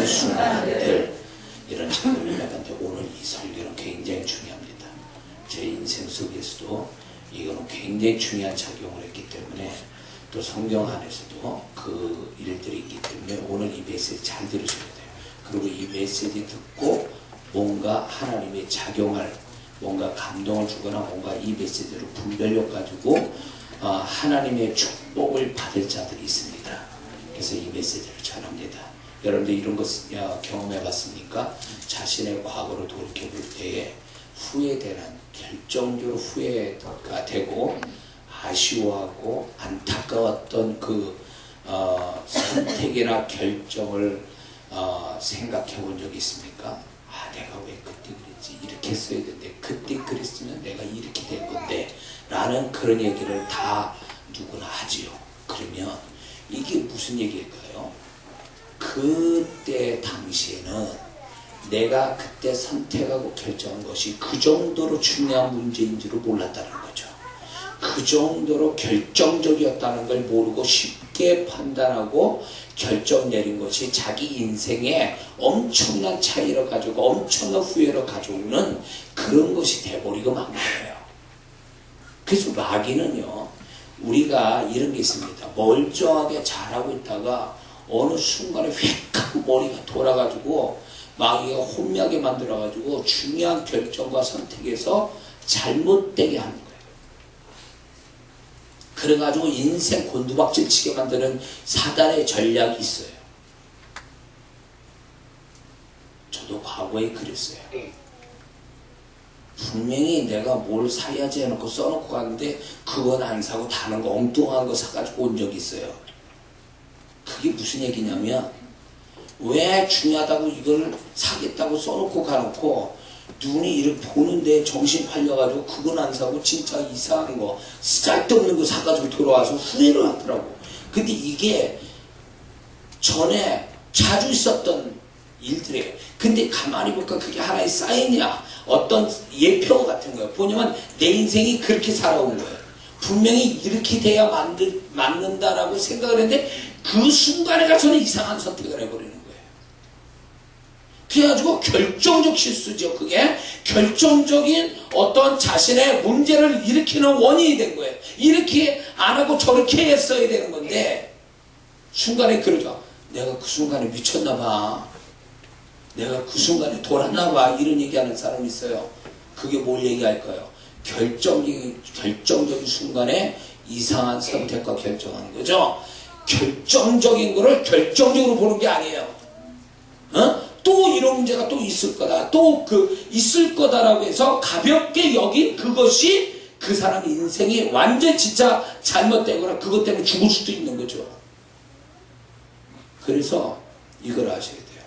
되는 순간들, 이런 작용을 나가는데 오늘 이 설교는 굉장히 중요합니다. 제 인생 속에서도 이거는 굉장히 중요한 작용을 했기 때문에, 또 성경 안에서도 그 일들이 있기 때문에 오늘 이 메시지 잘 들으셔야 돼요. 그리고 이 메시지 듣고 뭔가 하나님의 작용할, 뭔가 감동을 주거나 뭔가 이 메시지를 분별력 가지고 하나님의 축복을 받을 자들이 있습니다. 그래서 이 메시지를 전합니다. 여러분들 이런 것 경험해 봤습니까? 자신의 과거를 돌이켜 볼 때에 후회되는, 결정적으로 후회가 되고 아쉬워하고 안타까웠던 그 선택이나 결정을 생각해 본 적이 있습니까? 내가 왜 그때 그랬지, 이렇게 했어야 되는데, 그때 그랬으면 내가 이렇게 될 건데 라는 그런 얘기를 다 누구나 하지요. 그러면 이게 무슨 얘기일까요? 그때 당시에는 내가 그때 선택하고 결정한 것이 그 정도로 중요한 문제인지를 몰랐다는 거죠. 그 정도로 결정적이었다는 걸 모르고 쉽게 판단하고 결정 내린 것이 자기 인생에 엄청난 차이를 가지고 엄청난 후회를 가져오는 그런 것이 돼버리고 만 거예요. 그래서 마귀는요, 우리가 이런 게 있습니다. 멀쩡하게 잘하고 있다가 어느 순간에 휙 하고 머리가 돌아가지고 마귀가 혼미하게 만들어가지고 중요한 결정과 선택에서 잘못되게 하는 거예요. 그래가지고 인생 곤두박질 치게 만드는 사단의 전략이 있어요. 저도 과거에 그랬어요. 분명히 내가 뭘 사야지 해놓고 써놓고 갔는데 그건 안 사고 다른 거 엉뚱한 거 사가지고 온 적이 있어요. 그게 무슨 얘기냐면, 왜 중요하다고 이걸 사겠다고 써놓고 가놓고 눈이 이렇게 보는데 정신 팔려가지고 그건 안 사고 진짜 이상한 거, 쓸데없는 거 사가지고 돌아와서 후회를 하더라고. 근데 이게 전에 자주 있었던 일들이에요. 근데 가만히 보니까 그게 하나의 사인이야. 어떤 예표 같은 거예요. 보냐면 내 인생이 그렇게 살아온 거예요. 분명히 이렇게 돼야 맞는다라고 생각을 했는데 그 순간에 가서는 이상한 선택을 해버리는 거예요. 그래가지고 결정적 실수죠. 그게 결정적인 어떤 자신의 문제를 일으키는 원인이 된 거예요. 이렇게 안 하고 저렇게 했어야 되는 건데, 순간에 그러죠. 내가 그 순간에 미쳤나 봐, 내가 그 순간에 돌았나 봐, 이런 얘기하는 사람이 있어요. 그게 뭘 얘기할까요? 결정적인 순간에 이상한 선택과 결정하는 거죠. 결정적인 거를 결정적으로 보는 게 아니에요. 또 이런 문제가 또 있을 거다, 또 있을 거다라고 해서 가볍게 여긴 그것이 그 사람 인생이 완전 진짜 잘못되거나 그것 때문에 죽을 수도 있는 거죠. 그래서 이걸 아셔야 돼요.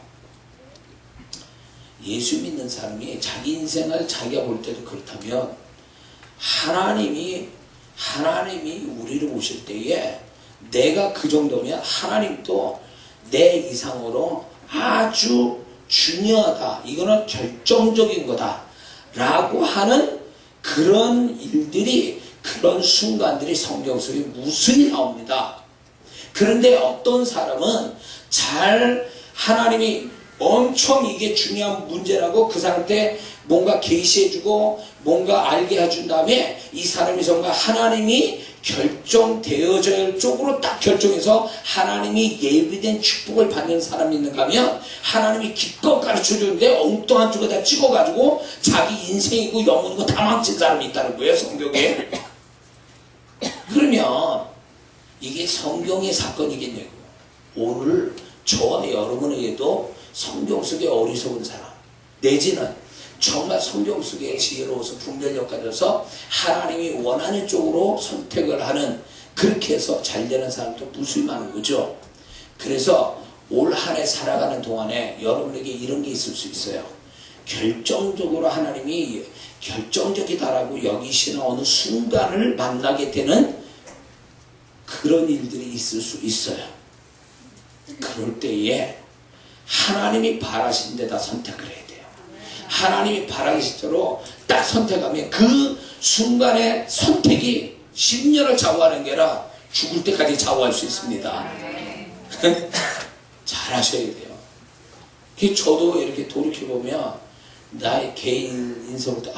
예수 믿는 사람이 자기 인생을 자기가 볼 때도 그렇다면, 하나님이 우리를 보실 때에 내가 그 정도면 하나님도 내 이상으로 아주 중요하다, 이거는 결정적인 거다 라고 하는 그런 일들이, 그런 순간들이 성경 속에 무수히 나옵니다. 그런데 어떤 사람은 하나님이 엄청 이게 중요한 문제라고 그 사람한테 뭔가 계시해주고 뭔가 알게 해준 다음에 이 사람이 정말 하나님이 결정되어질 쪽으로 딱 결정해서 하나님이 예비된 축복을 받는 사람이 있는가 하면, 하나님이 기껏 가르쳐주는데 엉뚱한 쪽에다 찍어가지고 자기 인생이고 영혼이고 다 망친 사람이 있다는 거예요, 성경에. 그러면 이게 성경의 사건이겠냐고요. 오늘 저와 여러분에게도 성경 속에 어리석은 사람, 내지는 정말 성경 속에 지혜로워서 분별력 가져서 하나님이 원하는 쪽으로 선택을 하는, 그렇게 해서 잘 되는 사람도 무수히 많은 거죠. 그래서 올 한 해 살아가는 동안에 여러분에게 이런 게 있을 수 있어요. 결정적으로 하나님이 결정적이다라고 여기시는 어느 순간을 만나게 되는 그런 일들이 있을 수 있어요. 그럴 때에 하나님이 바라신 데다 선택을 해야 돼요. 하나님이 바라신 대로 딱 선택하면 그 순간의 선택이 10년을 좌우하는 게 아니라 죽을 때까지 좌우할 수 있습니다. 잘 하셔야 돼요. 저도 이렇게 돌이켜보면 나의 개인 인성도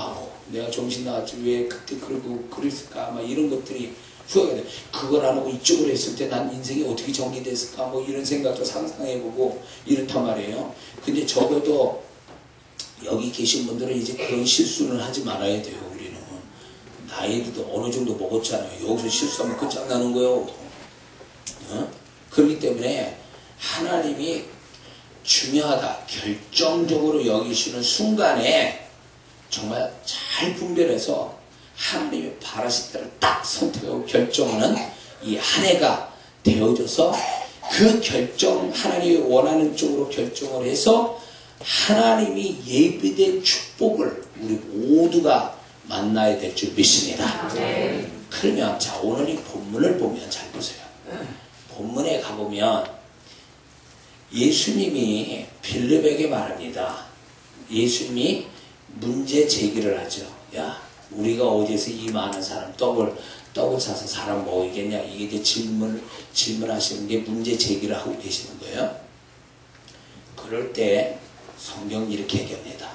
내가 정신 나갔지 왜 그때 그러고 그랬을까 막 이런 것들이 후회가 돼. 그걸 안 하고 이쪽으로 했을 때 난 인생이 어떻게 전개됐을까 뭐 이런 생각도 상상해보고 이렇단 말이에요. 근데 적어도 여기 계신 분들은 이제 그런 실수는 하지 말아야 돼요. 우리는 나이도 어느 정도 먹었잖아요. 여기서 실수하면 끝장나는 거예요. 그렇기 때문에 하나님이 중요하다 결정적으로 여기시는 순간에 정말 잘 분별해서 하나님이 바라실 때를 딱 선택하고 결정하는 이 한 해가 되어져서 그 결정 하나님이 원하는 쪽으로 결정을 해서 하나님이 예비된 축복을 우리 모두가 만나야 될 줄 믿습니다. 그러면 자 오늘 이 본문을 보면 잘 보세요. 본문에 가보면 예수님이 빌립에게 말합니다. 예수님이 문제 제기를 하죠. 야 우리가 어디에서 이 많은 사람 떡을 사서 사람 먹이겠냐 이게 이제 질문하시는 게 문제 제기를 하고 계시는 거예요. 그럴 때 성경 이렇게 얘기합니다.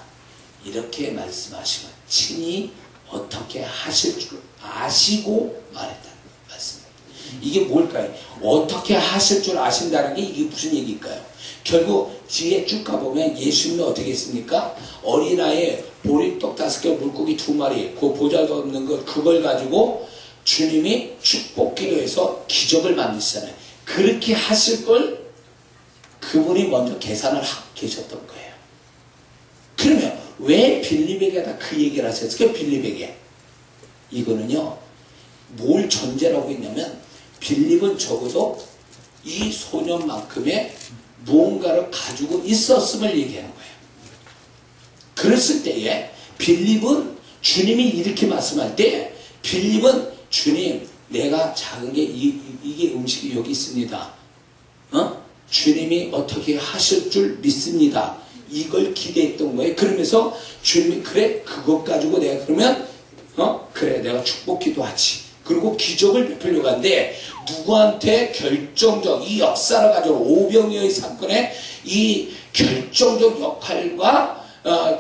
이렇게 말씀하시면 친히 어떻게 하실 줄 아시고 말했다는 말씀입니다. 이게 뭘까요? 어떻게 하실 줄 아신다는 게 이게 무슨 얘기일까요? 결국 뒤에 쭉 가보면 예수님이 어떻게 했습니까? 어린아이에 보리떡 5개 물고기 2마리 그 보잘것없는 것 그걸 가지고 주님이 축복 기도해서 기적을 만드시잖아요. 그렇게 하실 걸 그분이 먼저 계산을 하고 계셨던 거예요. 그러면 왜 빌립에게다 그 얘기를 하셨을까요? 빌립에게 이거는요 뭘 전제라고 했냐면 빌립은 적어도 이 소년만큼의 무언가를 가지고 있었음을 얘기하는 거예요. 그랬을 때에 빌립은 주님이 이렇게 말씀할 때 빌립은 주님 내가 작은 게 이게 음식이 여기 있습니다. 주님이 어떻게 하실 줄 믿습니다. 이걸 기대했던 거예요. 그러면서 주님이 그래 그것 가지고 내가 그러면 그래 내가 축복 기도하지. 그리고 기적을 베풀려고 하는데 누구한테 결정적 이 역사를 가지고 오병이어의 사건에 이 결정적 역할과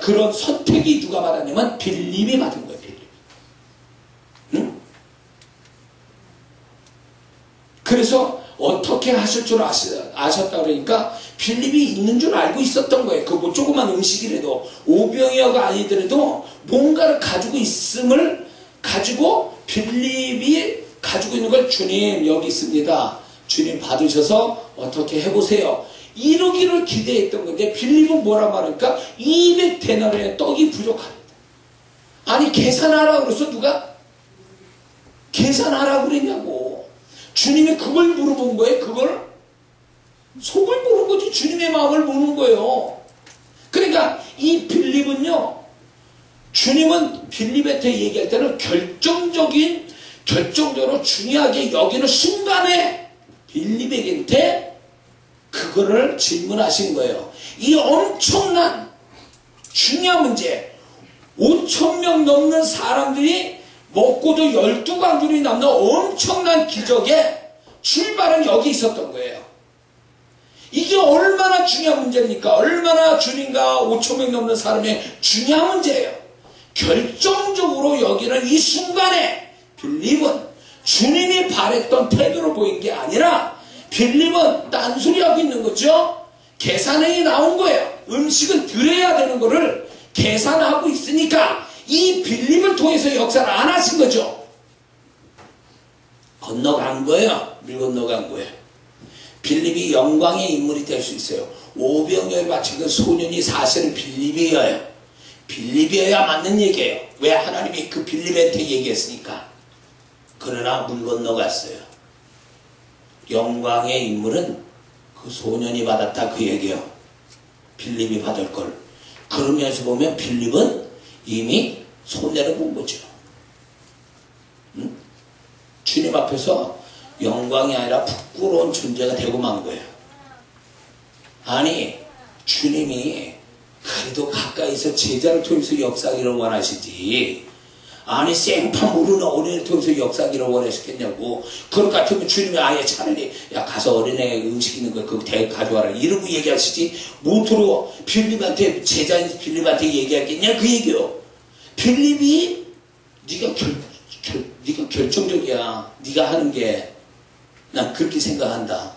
그런 선택이 누가 받았냐면 빌립이 받은 거예요. 빌립. 응? 그래서 어떻게 하실 줄 아셨다 그러니까 빌립이 있는 줄 알고 있었던 거예요. 그 뭐 조그만 음식이라도 오병이어가 아니더라도 뭔가를 가지고 있음을 가지고 빌립이 가지고 있는 걸 주님 여기 있습니다. 주님 받으셔서 어떻게 해보세요. 이러기를 기대했던 건데 빌립은 뭐라 말할까? 200데나리온의 떡이 부족합니다. 아니 계산하라 그래서 누가? 계산하라 그랬냐고. 주님이 그걸 물어본 거예요. 그걸 속을 보는 거지. 주님의 마음을 보는 거예요. 그러니까 이 빌립은요 주님은 빌립한테 얘기할 때는 결정적으로 중요하게 여기는 순간에 빌립에게 그거를 질문하신 거예요. 이 엄청난 중요한 문제 5,000명 넘는 사람들이 먹고도 12강줄이 남는 엄청난 기적의 출발은 여기 있었던 거예요. 이게 얼마나 중요한 문제입니까? 얼마나 주님과 5,000명 넘는 사람의 중요한 문제예요. 결정적으로 여기는 이 순간에 빌립은 주님이 바랬던 태도로 보인 게 아니라 빌립은 딴소리하고 있는 거죠. 계산행이 나온 거예요. 음식은 드려야 되는 거를 계산하고 있으니까 이 빌립을 통해서 역사를 안 하신 거죠. 건너간 거예요. 물 건너간 거예요. 빌립이 영광의 인물이 될 수 있어요. 오병이어를 바친 그 소년이 사실은 빌립이어요. 빌립이어야 맞는 얘기예요. 왜 하나님이 그 빌립한테 얘기했으니까. 그러나 물 건너갔어요. 영광의 인물은 그 소년이 받았다 그 얘기예요. 빌립이 받을 걸. 그러면서 보면 빌립은 이미 손해를 본 거죠. 응? 주님 앞에서 영광이 아니라 부끄러운 존재가 되고 만 거예요. 아니 주님이 그래도 가까이서 제자를 통해서 역사하기를 원하시지 아니 생판 모르는 어린애 통해서 역사하기를 원하셨겠냐고. 그럴 것 같으면 주님이 아예 차라리 야 가서 어린애 음식 있는 거 그거 가져와라 이러고 얘기하시지 모토로 빌립한테 제자인 빌립한테 얘기하겠냐 그 얘기요. 빌립이 네가 결정적이야. 네가 하는 게 난 그렇게 생각한다.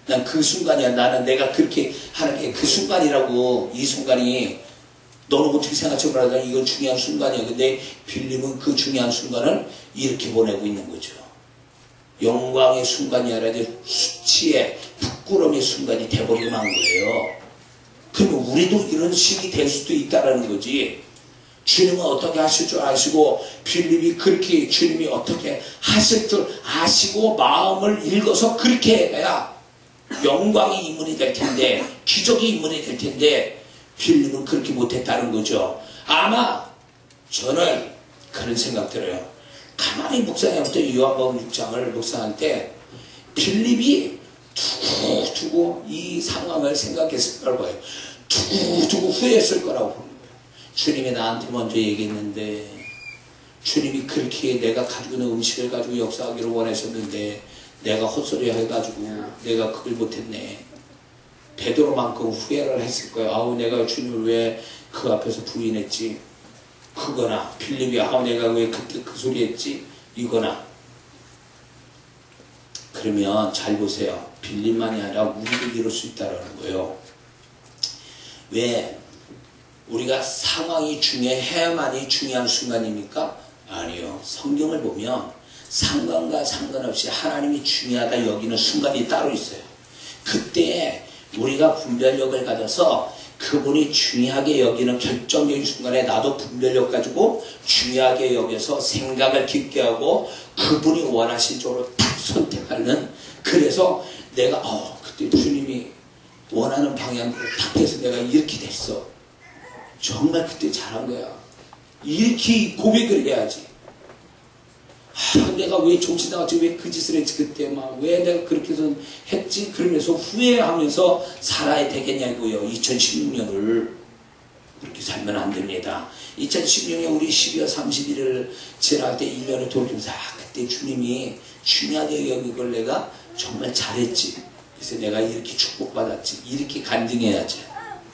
난 그 순간이야. 나는 내가 그렇게 하는 게 그 순간이라고. 이 순간이 너는 어떻게 생각해보라. 이건 중요한 순간이야. 근데 빌립은 그 중요한 순간을 이렇게 보내고 있는 거죠. 영광의 순간이 아니라 수치의 부끄러움의 순간이 돼버리고 만 거예요. 그러면 우리도 이런 식이 될 수도 있다라는 거지. 주님은 어떻게 하실 줄 아시고 빌립이 그렇게 주님이 어떻게 하실 줄 아시고 마음을 읽어서 그렇게 해야 영광의 인물이 될 텐데 기적의 인물이 될 텐데 빌립은 그렇게 못했다는 거죠. 아마 저는 그런 생각 들어요. 가만히 묵상해볼 요한복음 6장을 묵상할 때 빌립이 두고 이 상황을 생각했을 거라고 해요. 두고 후회했을 거라고 봅니다. 주님이 나한테 먼저 얘기했는데 주님이 그렇게 내가 가지고 있는 음식을 가지고 역사하기를 원하셨는데 내가 헛소리 해가지고 내가 그걸 못했네. 베드로만큼 후회를 했을 거예요. 아우 내가 주님을 왜 그 앞에서 부인했지. 그거나 빌립이 아우 내가 왜 그때 그 소리 했지. 이거나. 그러면 잘 보세요. 빌립만이 아니라 우리도 이럴 수 있다는 거예요. 왜? 우리가 상황이 중요해야만이 중요한 순간입니까? 아니요. 성경을 보면 상관과 상관없이 하나님이 중요하다 여기는 순간이 따로 있어요. 그때 우리가 분별력을 가져서 그분이 중요하게 여기는 결정적인 순간에 나도 분별력 가지고 중요하게 여겨서 생각을 깊게 하고 그분이 원하신 쪽으로 딱 선택하는. 그래서 내가 그때 주님이 원하는 방향으로 딱 해서 내가 이렇게 됐어. 정말 그때 잘한 거야. 이렇게 고백을 해야지. 내가 왜 정신 나갔지? 왜 그 짓을 했지? 그때 막 왜 내가 그렇게 해서 했지? 그러면서 후회하면서 살아야 되겠냐고요. 2016년을 그렇게 살면 안 됩니다. 2016년 우리 12월 31일 지날 때 1년을 돌이키면서 그때 주님이 중요하게 여긴 걸 내가 정말 잘했지. 그래서 내가 이렇게 축복받았지. 이렇게 간증해야지.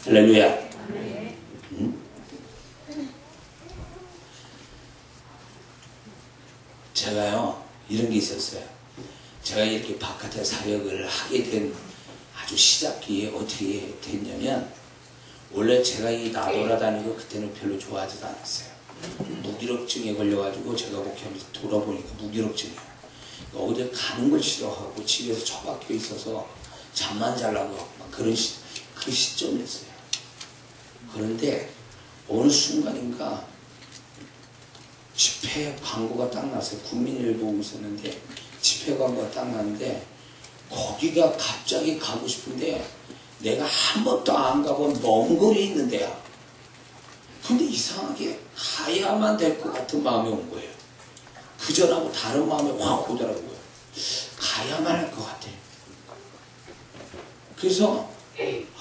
할렐루야. 제가요 이런 게 있었어요. 제가 이렇게 바깥에 사역을 하게 된 아주 시작기에 어떻게 됐냐면 원래 제가 이 나돌아다니고 그때는 별로 좋아하지도 않았어요. 무기력증에 걸려가지고 제가 목회하면서 돌아보니까 무기력증이에요. 어디 가는 걸 싫어하고 집에서 처박혀 있어서 잠만 자려고 막 그런 그 시점이었어요. 그런데 어느 순간인가 집회 광고가 딱 났어요. 국민일보 보고 있었는데 집회 광고가 딱 났는데 거기가 갑자기 가고 싶은데 내가 한 번도 안 가본 먼 거리에 있는 데야. 근데 이상하게 가야만 될 것 같은 마음이 온 거예요. 그전하고 다른 마음이 확 오더라고요. 가야만 할 것 같아. 그래서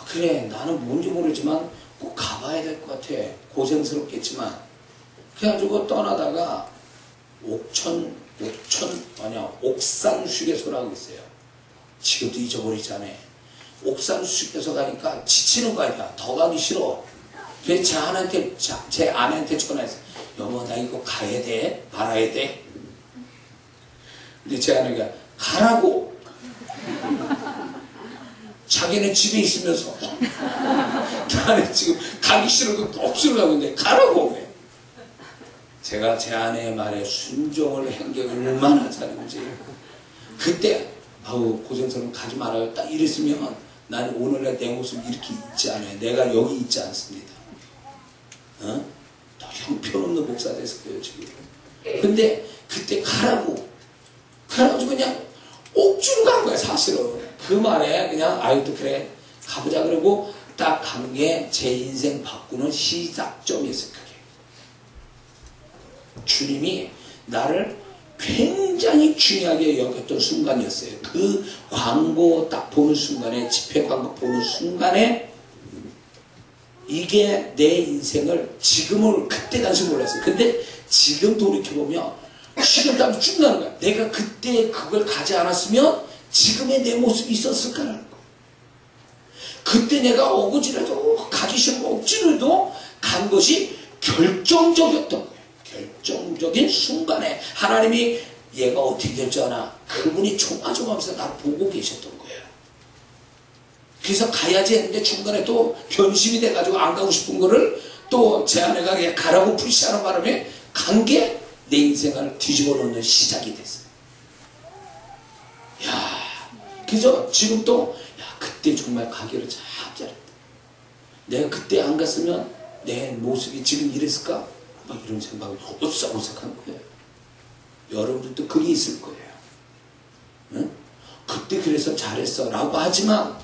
그래 나는 뭔지 모르지만 꼭 가봐야 될 것 같아. 고생스럽겠지만 그래가지고 떠나다가 옥산휴게소라고 있어요. 지금도 잊어버리지 않아요. 옥산휴게소 가니까 지치는 거 아니야. 더 가기 싫어. 그래서 제 아내한테 전화했어요. 여보 나 이거 가야 돼? 말아야 돼? 근데 제 아내가 가라고. 자기는 집에 있으면서 나는 지금 가기 싫어도 억지로 가고 있는데 가라고. 왜? 제가 제 아내의 말에 순종을 한 게 얼마나 잘했는지. 그때 아우 고생스러운 가지 말아요 딱 이랬으면 나는 오늘날 내 모습 이렇게 있지 않아요. 내가 여기 있지 않습니다. 더 형편없는 목사 됐을 거예요 지금. 근데 그때 가라고 그래가지고 그냥 억지로 간 거야 사실은. 그 말에 그냥 아유 또 그래 가보자 그러고 딱 간 게 제 인생 바꾸는 시작점이었을 거예요. 주님이 나를 굉장히 중요하게 여겼던 순간이었어요. 그 광고 딱 보는 순간에 집회 광고 보는 순간에 이게 내 인생을 지금을 그때 당시 몰랐어요. 근데 지금 돌이켜보면 식은땀이 쭉 나는 거야. 내가 그때 그걸 가지 않았으면 지금의 내 모습이 있었을까라는 거야. 그때 내가 억지라도 가기 싫은 거 억지로도 간 것이 결정적이었던 거예요. 결정적인 순간에 하나님이 얘가 어떻게 될 줄 아나? 그분이 조마조마하면서 나를 보고 계셨던 거예요. 그래서 가야지 했는데 중간에 또 변심이 돼가지고 안 가고 싶은 거를 또 제 아내가 그냥 가라고 푸시하는 바람에 간 게 내 인생을 뒤집어 놓는 시작이 됐어요. 야, 그래서 지금 또 야, 그때 정말 가기를 참 잘했다. 내가 그때 안 갔으면 내 모습이 지금 이랬을까? 막 이런 생각이 오싹오싹한 거예요. 여러분들도 그게 있을 거예요. 응? 그때 그래서 잘했어 라고 하지만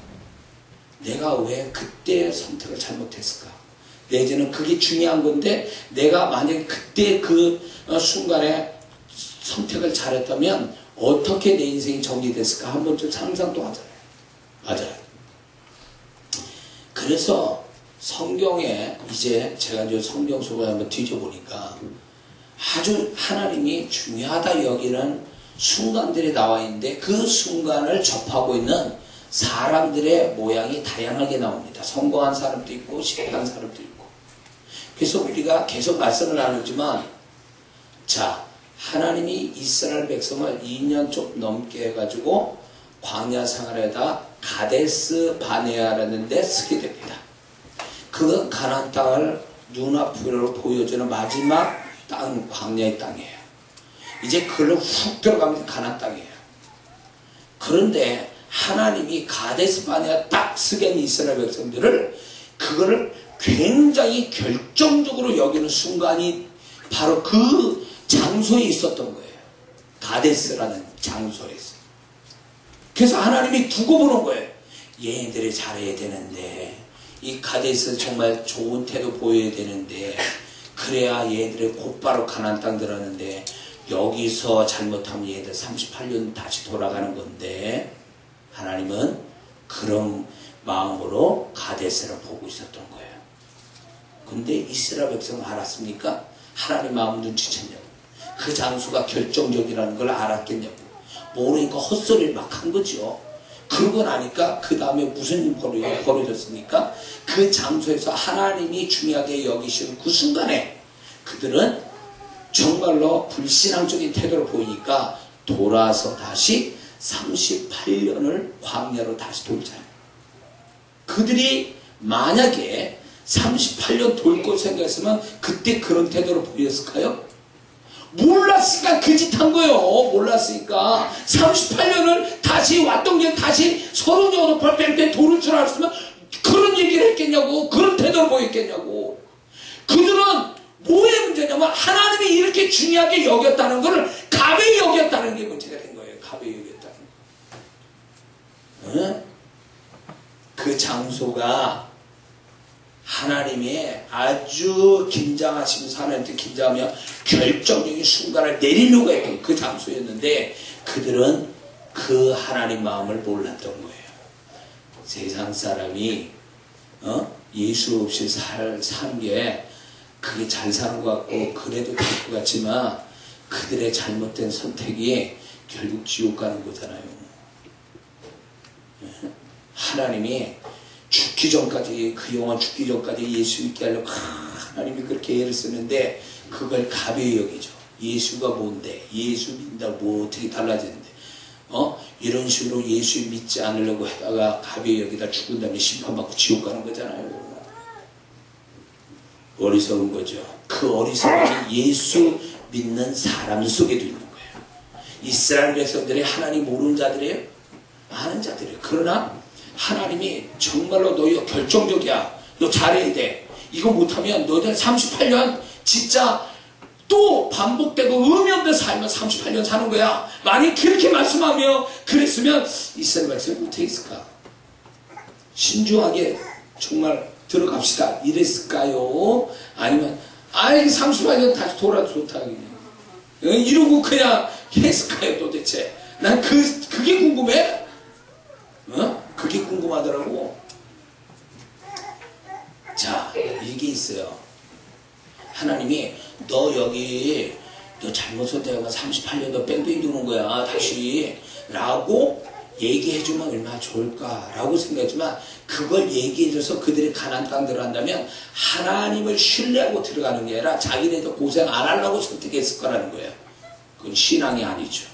내가 왜 그때 선택을 잘못했을까? 내지는 그게 중요한 건데 내가 만약에 그때 그 순간에 선택을 잘했다면 어떻게 내 인생이 정리됐을까? 한 번쯤 상상도 하잖아요. 맞아요. 그래서 성경에 이제 제가 이제 성경 속을 한번 뒤져보니까 아주 하나님이 중요하다 여기는 순간들이 나와 있는데 그 순간을 접하고 있는 사람들의 모양이 다양하게 나옵니다. 성공한 사람도 있고 실패한 사람도 있고. 그래서 우리가 계속 말씀을 나누지만 자, 하나님이 이스라엘 백성을 2년 좀 넘게 해가지고 광야 생활에다 가데스 바네아라는 데 쓰게 됩니다. 그건 가나안 땅을 눈앞으로 보여주는 마지막 땅, 광야의 땅이에요. 이제 그걸로 훅 들어가면 가나안 땅이에요. 그런데 하나님이 가데스 바네아 딱 쓰게 한 이스라엘 백성들을 그거를 굉장히 결정적으로 여기는 순간이 바로 그 장소에 있었던 거예요. 가데스라는 장소에서. 그래서 하나님이 두고 보는 거예요. 얘네들이 잘해야 되는데 이 가데스 정말 좋은 태도 보여야 되는데 그래야 얘네들이 곧바로 가나안 땅 들었는데 여기서 잘못하면 얘들 38년 다시 돌아가는 건데 하나님은 그런 마음으로 가데스를 보고 있었던 거예요. 근데 이스라엘 백성은 알았습니까? 하나님 마음 눈치챘냐고. 그 장소가 결정적이라는 걸 알았겠냐고. 모르니까 헛소리를 막 한 거죠. 그러고 나니까 그 다음에 무슨 일이 벌어졌습니까? 그 장소에서 하나님이 중요하게 여기시는 그 순간에 그들은 정말로 불신앙적인 태도를 보이니까 돌아서 다시 38년을 광야로 다시 돌잖아요. 그들이 만약에 38년 돌 것 생각했으면 그때 그런 태도를 보였을까요? 몰랐으니까 그 짓 한 거예요. 몰랐으니까 38년을 다시 왔던 게 다시 서로 저도 뺑뺑 돌을 줄 알았으면 그런 얘기를 했겠냐고. 그런 태도를 보였겠냐고. 그들은 뭐의 문제냐면 하나님이 이렇게 중요하게 여겼다는 것을 가벼이 여겼다는 게 문제가 된 거예요. 가벼이 여겼다는 거. 응? 그 장소가 하나님의 아주 긴장하시면서 하나님한테 긴장하며 결정적인 순간을 내리려고 했던 그 장소였는데 그들은 그 하나님 마음을 몰랐던 거예요. 세상 사람이 예수 없이 사는 게 그게 잘 사는 것 같고 그래도 될 것 같지만 그들의 잘못된 선택이 결국 지옥 가는 거잖아요. 하나님이 죽기 전까지 그 영혼 죽기 전까지 예수 믿게 하려고 하나님이 그렇게 애를 쓰는데 그걸 가벼이 여기죠. 예수가 뭔데 예수 믿는다고 뭐 어떻게 달라지는데 이런 식으로 예수 믿지 않으려고 하다가 가벼이 여기다 죽은 다음에 심판받고 지옥 가는 거잖아요. 어리석은 거죠. 그 어리석음이 예수 믿는 사람 속에도 있는 거예요. 이스라엘 백성들이 하나님 모르는 자들이에요? 아는 자들이에요. 그러나 하나님이 정말로 너희가 결정적이야. 너 잘해야 돼. 이거 못하면 너희들 38년 진짜 또 반복되고 의미 없는 삶을 38년 사는 거야. 만약 그렇게 말씀하며 그랬으면 이스라엘 백성이 어떻게 했을까? 신중하게 정말 들어갑시다. 이랬을까요? 아니면 38년 다시 돌아도 좋다 그냥 이러고 그냥 했을까요 도대체? 난 그게 궁금해. 그게 궁금하더라고. 자, 이게 있어요. 하나님이 너 여기 너 잘못 선택하면 38년 너 뺑뺑이 도는 거야 다시 라고 얘기해주면 얼마나 좋을까 라고 생각했지만 그걸 얘기해줘서 그들이 가나안 땅 들어간다면 하나님을 신뢰하고 들어가는 게 아니라 자기네도 고생 안 하려고 선택했을 거라는 거예요. 그건 신앙이 아니죠.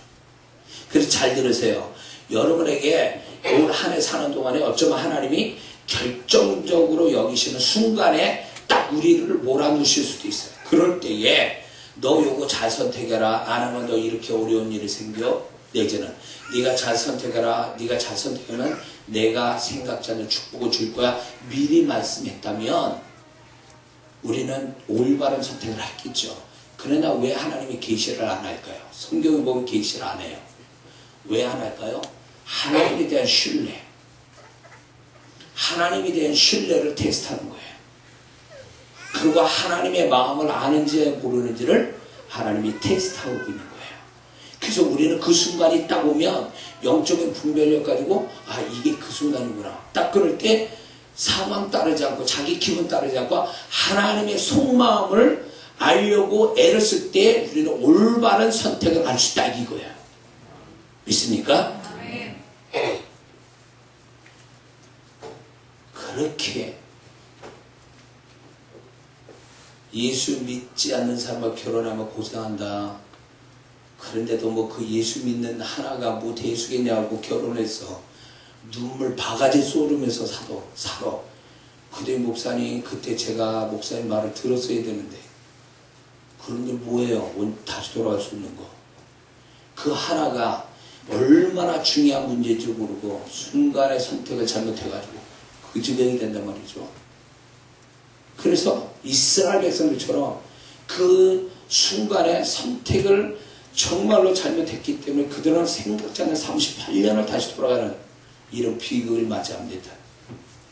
그래서 잘 들으세요. 여러분에게 올 한 해 사는 동안에 어쩌면 하나님이 결정적으로 여기시는 순간에 딱 우리를 몰아누실 수도 있어요. 그럴 때에 너 요거 잘 선택해라. 안 하면 너 이렇게 어려운 일이 생겨. 내지는 네가 잘 선택해라. 네가 잘 선택하면 내가 생각지 않는 축복을 줄 거야. 미리 말씀했다면 우리는 올바른 선택을 했겠죠. 그러나 왜 하나님이 계시를 안 할까요? 성경에 보면 계시를 안 해요. 왜 안 할까요? 하나님에 대한 신뢰. 하나님에 대한 신뢰를 테스트하는 거예요. 그리고 하나님의 마음을 아는지 모르는지를 하나님이 테스트하고 있는 거예요. 그래서 우리는 그 순간이 딱 오면 영적인 분별력 가지고 아 이게 그 순간이구나. 딱 그럴 때 상황 따르지 않고 자기 기분 따르지 않고 하나님의 속마음을 알려고 애를 쓸 때 우리는 올바른 선택을 할 수 있다 이거예요. 믿습니까? 그렇게 예수 믿지 않는 사람과 결혼하면 고생한다. 그런데도 뭐 그 예수 믿는 하나가 뭐 대수겠냐고 결혼해서 눈물 바가지 쏟으면서 살아. 그때 목사님 그때 제가 목사님 말을 들었어야 되는데 그런데 뭐예요? 다시 돌아갈 수 있는 거. 그 하나가 얼마나 중요한 문제인지 모르고 순간에 선택을 잘못해가지고 그 지경이 된단 말이죠. 그래서 이스라엘 백성들처럼 그 순간에 선택을 정말로 잘못했기 때문에 그들은 생각지 않는 38년을 다시 돌아가는 이런 비극을 맞이합니다.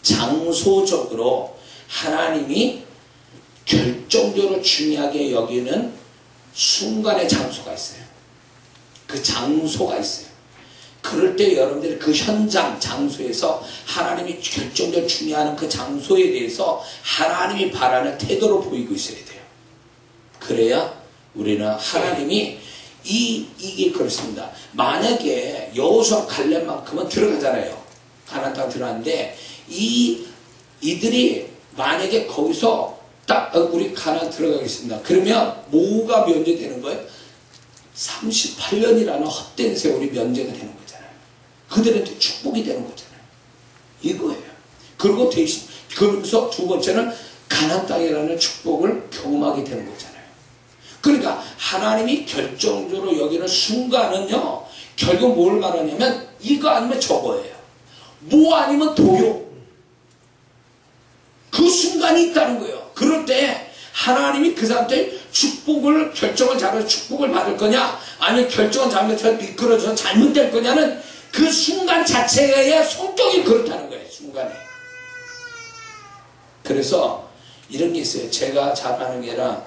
장소적으로 하나님이 결정적으로 중요하게 여기는 순간의 장소가 있어요. 그 장소가 있어요. 그럴 때 여러분들이 그 현장, 장소에서 하나님이 결정적으로 중요한 그 장소에 대해서 하나님이 바라는 태도로 보이고 있어야 돼요. 그래야 우리는 하나님이 이게 그렇습니다. 만약에 여호수아 갈렙만큼은 들어가잖아요. 가나안 땅 들어갔는데 이들이 만약에 거기서 딱 우리 가나안 들어가겠습니다. 그러면 뭐가 면제되는 거예요? 38년이라는 헛된 세월이 면제가 되는 거잖아요. 그들한테 축복이 되는 거잖아요. 이거예요. 그리고 대신 그러면서 두 번째는 가나안 땅이라는 축복을 경험하게 되는 거잖아요. 그러니까 하나님이 결정적으로 여기는 순간은요 결국 뭘 말하냐면 이거 아니면 저거예요. 뭐 아니면 도요. 그 순간이 있다는 거예요. 그럴 때 하나님이 그 사람한테 축복을 결정을 잘해서 축복을 받을 거냐 아니면 결정을 잘못해서 미끄러져서 잘못될 거냐는 그 순간 자체의 성격이 그렇다는 거예요. 순간에. 그래서 이런 게 있어요. 제가 잘하는 게 아니라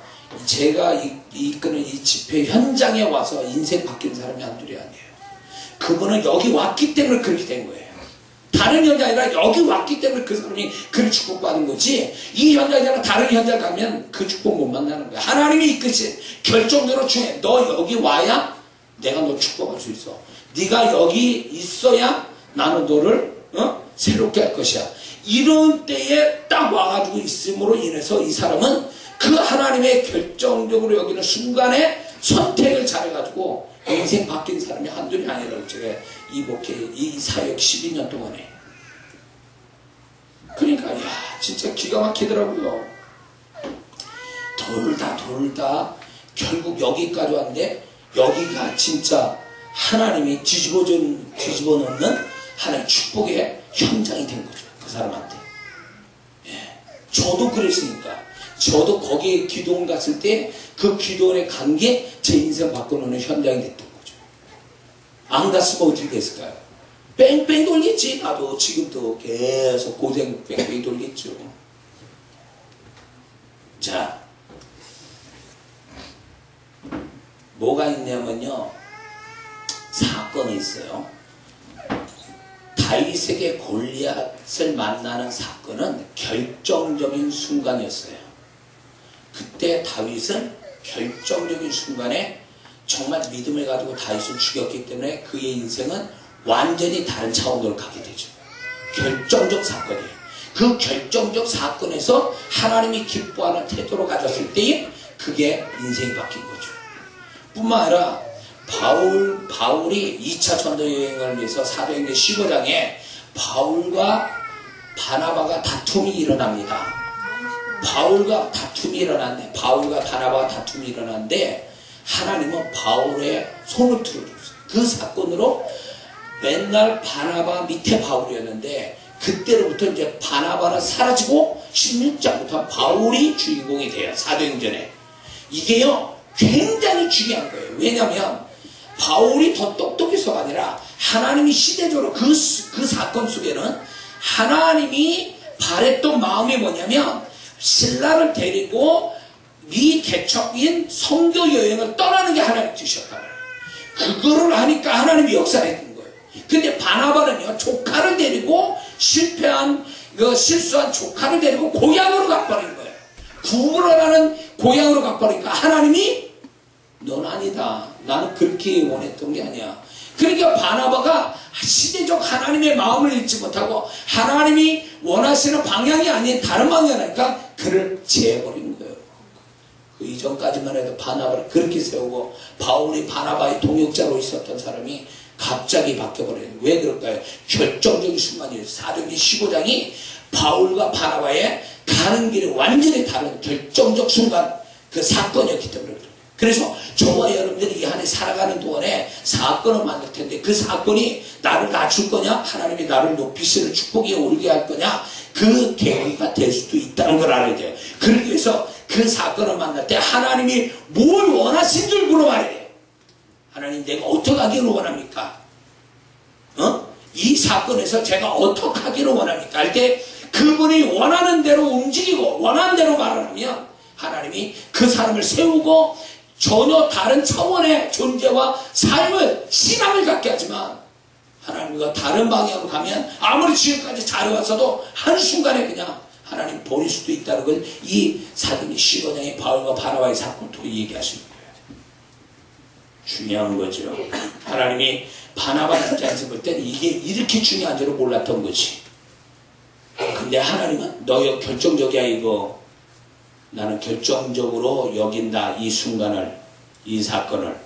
제가 이끄는 이 집회 현장에 와서 인생 바뀐 사람이 한둘이 아니에요. 그분은 여기 왔기 때문에 그렇게 된 거예요. 다른 현장이 아니라 여기 왔기 때문에 그 사람이 그를 축복받은 거지 이 현장이 아니라 다른 현장 가면 그 축복 못 만나는 거야. 하나님이 이끄신 결정적으로 중요해. 너 여기 와야 내가 너 축복할 수 있어. 네가 여기 있어야 나는 너를 새롭게 할 것이야. 이런 때에 딱 와가지고 있음으로 인해서 이 사람은 그 하나님의 결정적으로 여기는 순간에 선택을 잘해가지고 인생 바뀐 사람이 한둘이 아니라고 제가 이 목회, 이 사역 12년 동안에. 그러니까 야 진짜 기가 막히더라고요. 돌다 결국 여기까지 왔는데 여기가 진짜 하나님이 뒤집어 놓는 하나의 축복의 현장이 된 거죠. 그 사람한테. 예. 저도 그랬으니까. 저도 거기에 기도원 갔을 때 그 기도원에 간 게 제 인생 바꿔놓는 현장이 됐던 거죠. 안 갔으면 어떻게 됐을까요? 뺑뺑 돌겠지. 나도 지금도 계속 고생 뺑뺑 돌겠죠. 자, 뭐가 있냐면요. 사건이 있어요. 다윗에게 골리앗을 만나는 사건은 결정적인 순간이었어요. 그때 다윗은 결정적인 순간에 정말 믿음을 가지고 다윗을 죽였기 때문에 그의 인생은 완전히 다른 차원으로 가게 되죠. 결정적 사건이에요. 그 결정적 사건에서 하나님이 기뻐하는 태도로 가졌을 때에 그게 인생이 바뀐 거죠. 뿐만 아니라 바울이 2차 전도 여행을 위해서 사도행전 15장에 바울과 바나바가 다툼이 일어납니다. 바울과 바나바가 다툼이 일어났는데 하나님은 바울의 손을 들어줬어요. 그 사건으로 맨날 바나바 밑에 바울이었는데 그때로부터 이제 바나바는 사라지고 16장부터 바울이 주인공이 돼요. 사도행전에. 이게요 굉장히 중요한 거예요. 왜냐하면 바울이 더 똑똑해서가 아니라 하나님이 시대적으로 그 사건 속에는 하나님이 바랬던 마음이 뭐냐면 신라를 데리고 미 개척인 선교 여행을 떠나는 게 하나님 뜻이었단 말이에요. 그거를 하니까 하나님이 역사했던 거예요. 근데 바나바는요 조카를 데리고 실수한 조카를 데리고 고향으로 가버린 거예요. 구부러라는 고향으로 가버리니까 하나님이 넌 아니다. 나는 그렇게 원했던 게 아니야. 그러니까 바나바가 시대적 하나님의 마음을 읽지 못하고 하나님이 원하시는 방향이 아닌 다른 방향이니까 그를 제해버린 거예요. 그 이전까지만 해도 바나바를 그렇게 세우고 바울이 바나바의 동역자로 있었던 사람이 갑자기 바뀌어버려요. 왜 그럴까요? 결정적인 순간이에요. 사도행전 15장이 바울과 바나바의 가는 길이 완전히 다른 결정적 순간 그 사건이었기 때문에 그래요. 그래서 저와 여러분들이 이 안에 살아가는 동안에 사건을 만들 텐데 그 사건이 나를 낮출 거냐 하나님이 나를 높이시는 축복에 오르게 할 거냐 그 계기가 될 수도 있다는 걸 알아야 돼요. 그러기 위해서 그 사건을 만날 때 하나님이 뭘 원하신 줄 물어봐야 돼요. 하나님 내가 어떻게 하기를 원합니까? 이 사건에서 제가 어떻게 하기를 원합니까? 할 때 그분이 원하는 대로 움직이고 원하는 대로 말하면 하나님이 그 사람을 세우고 전혀 다른 차원의 존재와 삶을 신앙을 갖게 하지만 하나님과 다른 방향으로 가면 아무리 지금까지 잘해왔어도 한순간에 그냥 하나님 버릴 수도 있다는 걸 이 사도행전 15장의 바울과 바나바의 사건을 통해 얘기하시는 거예요. 중요한 거죠. 하나님이 바나바 입장에서 볼 때는 이게 이렇게 중요한 줄을 몰랐던 거지. 근데 하나님은 너 결정적이야 이거. 나는 결정적으로 여긴다 이 순간을 이 사건을.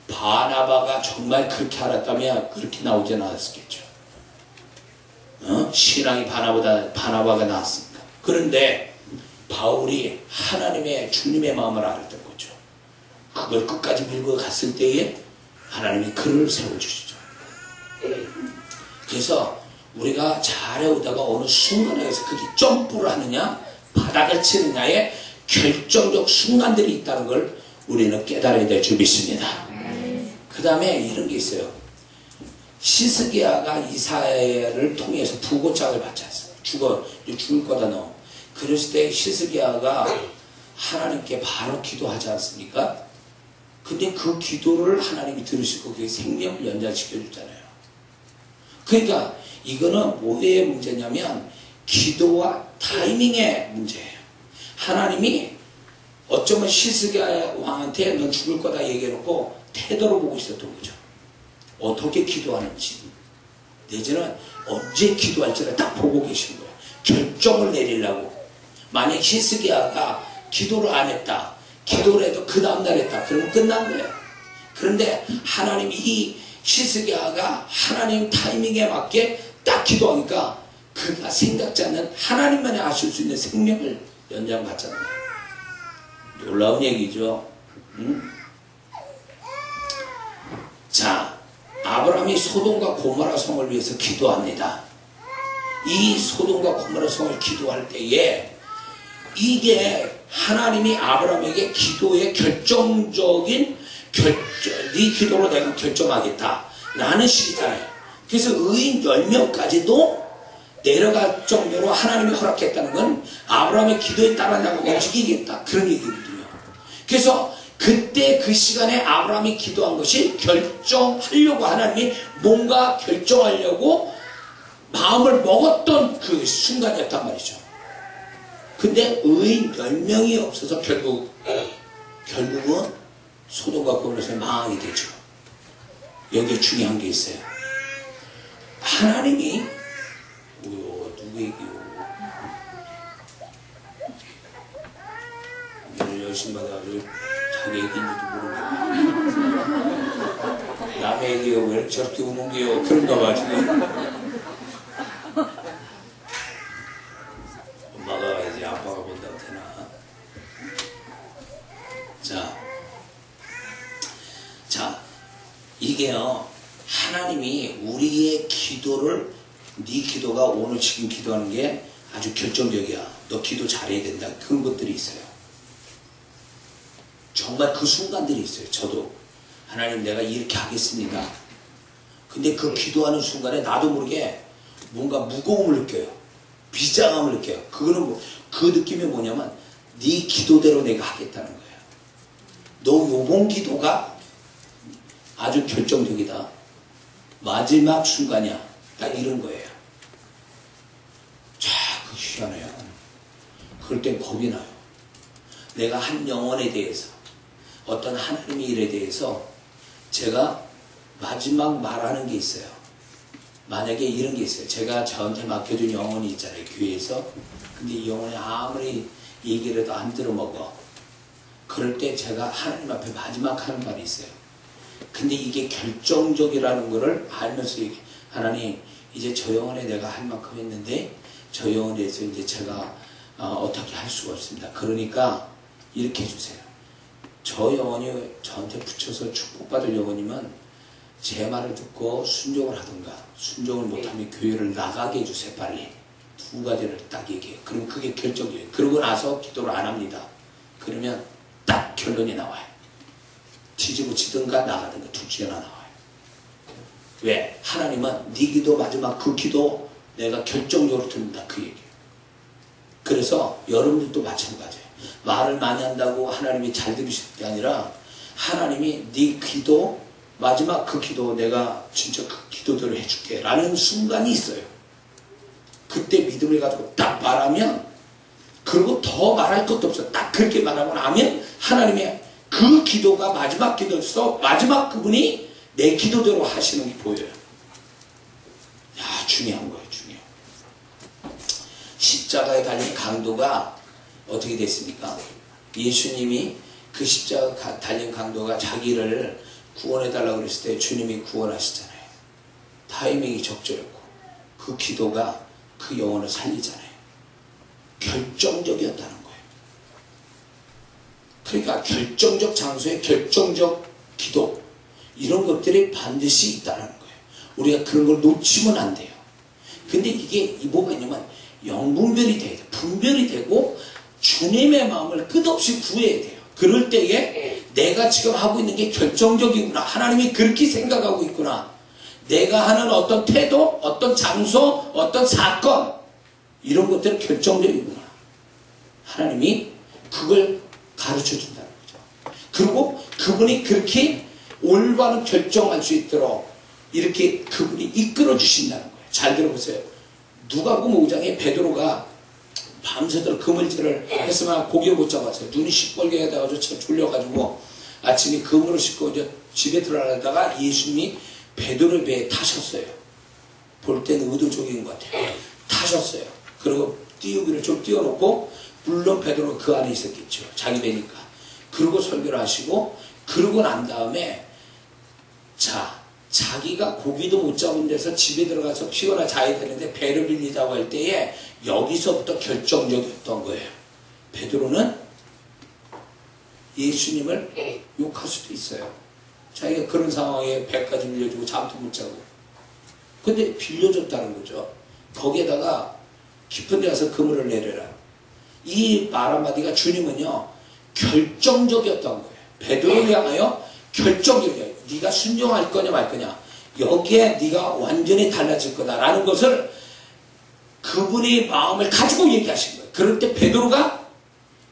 바나바가 정말 그렇게 알았다면 그렇게 나오진 않았겠죠. 신앙이 바나바가 나왔습니다. 그런데 바울이 하나님의 주님의 마음을 알았던 거죠. 그걸 끝까지 밀고 갔을 때에 하나님이 그를 세워주시죠. 그래서 우리가 잘해오다가 어느 순간에서 그게 점프를 하느냐 바닥을 치느냐의 결정적 순간들이 있다는 걸 우리는 깨달아야 될 줄 믿습니다. 그 다음에 이런 게 있어요. 시스기야가 이사야를 통해서 부고장을 받지 않습니까? 죽을 거다 너. 그랬을 때 시스기야가 하나님께 바로 기도하지 않습니까? 근데 그 기도를 하나님이 들으시고 그게 생명을 연장시켜 주잖아요. 그러니까 이거는 뭐의 문제냐면 기도와 타이밍의 문제예요. 하나님이 어쩌면 시스기야 왕한테 넌 죽을 거다 얘기해놓고 태도를 보고 있었던 거죠. 어떻게 기도하는지 내지는 언제 기도할지를 딱 보고 계신 거예요. 결정을 내리려고. 만약 시스기야가 기도를 안 했다, 기도를 해도 그 다음날 했다, 그러면 끝난 거예요. 그런데 하나님이 이 시스기야가 하나님 타이밍에 맞게 딱 기도하니까 그가 생각지 않는 하나님만이 아실 수 있는 생명을 연장받잖아요. 놀라운 얘기죠. 자, 아브라함이 소돔과 고모라 성을 위해서 기도합니다. 이 소돔과 고모라 성을 기도할 때에 이게 하나님이 아브라함에게 기도의 결정적인 네 기도로 내가 결정하겠다 라는 식이잖아요. 그래서 의인 10명까지도 내려갈 정도로 하나님이 허락했다는 건 아브라함의 기도에 따라 내가 움직이겠다 그런 얘기거든요. 그래서 그때 그 시간에 아브라함이 기도한 것이 결정하려고 하나님이 뭔가 결정하려고 마음을 먹었던 그 순간이었단 말이죠. 근데 의인 10명이 없어서 결국은 소돔과 고모라에서 망하게 되죠. 여기에 중요한 게 있어요. 하나님이 누구 얘기요? 오늘 열심히 받아가지고 자기 얘기인지도 모르겠네. 남의 얘기가 왜 저렇게 우는 게요? 그런가 봐 지금. 엄마가 이제 아빠가 본다고 되나? 자, 이게요, 하나님이 우리의 기도를, 네 기도가 오늘 지금 기도하는 게 아주 결정적이야. 너 기도 잘해야 된다. 그런 것들이 있어요. 정말 그 순간들이 있어요. 저도 하나님 내가 이렇게 하겠습니다. 근데 그 기도하는 순간에 나도 모르게 뭔가 무거움을 느껴요. 비장함을 느껴요. 그거는 그 느낌이 뭐냐면 네 기도대로 내가 하겠다는 거예요. 너 요번 기도가 아주 결정적이다. 마지막 순간이야. 딱 이런 거예요. 자, 그 희한해요. 그럴 땐 겁이 나요. 내가 한 영혼에 대해서, 어떤 하나님의 일에 대해서 제가 마지막 말하는 게 있어요. 만약에 이런 게 있어요. 제가 저한테 맡겨준 영혼이 있잖아요. 교회에서. 근데 이 영혼이 아무리 얘기를 해도 안 들어먹어. 그럴 때 제가 하나님 앞에 마지막 하는 말이 있어요. 근데 이게 결정적이라는 거를 알면서 하나님 이제 저 영혼에 내가 할 만큼 했는데 저 영혼에 대해서 이제 제가 어떻게 할 수가 없습니다. 그러니까 이렇게 해주세요. 저 영혼이 저한테 붙여서 축복받을 영혼이면 제 말을 듣고 순종을 하든가, 순종을 못하면 교회를 나가게 해주세요. 빨리. 두 가지를 딱 얘기해요. 그럼 그게 결정적이에요. 그러고 나서 기도를 안 합니다. 그러면 딱 결론이 나와요. 뒤집어 치든가 나가든가 둘 중에 하나 나와요. 왜? 하나님은 네 기도 마지막 그 기도 내가 결정적으로 듣는다. 그 얘기예요. 그래서 여러분들도 마찬가지예요. 말을 많이 한다고 하나님이 잘 들으실 게 아니라 하나님이 네 기도 마지막 그 기도 내가 진짜 그 기도대로 해줄게 라는 순간이 있어요. 그때 믿음을 가지고 딱 말하면, 그리고 더 말할 것도 없어. 딱 그렇게 말하고 나면 하나님의 그 기도가 마지막 기도에서 마지막 그분이 내 기도대로 하시는 게 보여요. 야, 중요한 거예요. 중요해요. 십자가에 달린 강도가 어떻게 됐습니까? 예수님이 그 십자가 달린 강도가 자기를 구원해달라고 그랬을 때 주님이 구원하시잖아요. 타이밍이 적절했고 그 기도가 그 영혼을 살리잖아요. 결정적이었다는 거예요. 그러니까 결정적 장소에 결정적 기도, 이런 것들이 반드시 있다는 거예요. 우리가 그런 걸 놓치면 안 돼요. 근데 이게 뭐가 있냐면 영분별이 돼야 돼요. 분별이 되고 주님의 마음을 끝없이 구해야 돼요. 그럴 때에 내가 지금 하고 있는 게 결정적이구나. 하나님이 그렇게 생각하고 있구나. 내가 하는 어떤 태도, 어떤 장소, 어떤 사건, 이런 것들은 결정적이구나. 하나님이 그걸 가르쳐 준다는 거죠. 그리고 그분이 그렇게 올바른 결정할 수 있도록 이렇게 그분이 이끌어 주신다는 거예요. 잘 들어보세요. 누가복음 5장에 베드로가 밤새도록 그물질을 했으면 고기를 못 잡았어요. 눈이 시뻘게 해가지고 참 졸려가지고 아침에 그물을 싣고 이제 집에 들어가다가 예수님이 베드로의 배에 타셨어요. 볼 때는 의도적인 것 같아요. 타셨어요. 그리고 띄우기를 좀 띄워놓고, 물론 베드로가 그 안에 있었겠죠. 자기 배니까. 그러고 설교를 하시고, 그러고 난 다음에 자기가 고기도 못 잡은 데서 집에 들어가서 피거나 자야 되는데 배를 빌리자고 할 때에 여기서부터 결정적이었던 거예요. 베드로는 예수님을 욕할 수도 있어요. 자기가 그런 상황에 배까지 빌려주고 잠도 못 자고. 근데 빌려줬다는 거죠. 거기에다가 깊은 데 가서 그물을 내려라. 이 말 한마디가 주님은요 결정적이었던 거예요. 베드로를 향하여 결정적이에요. 네가 순종할 거냐 말 거냐, 여기에 네가 완전히 달라질 거다라는 것을 그분의 마음을 가지고 얘기하신 거예요. 그럴 때 베드로가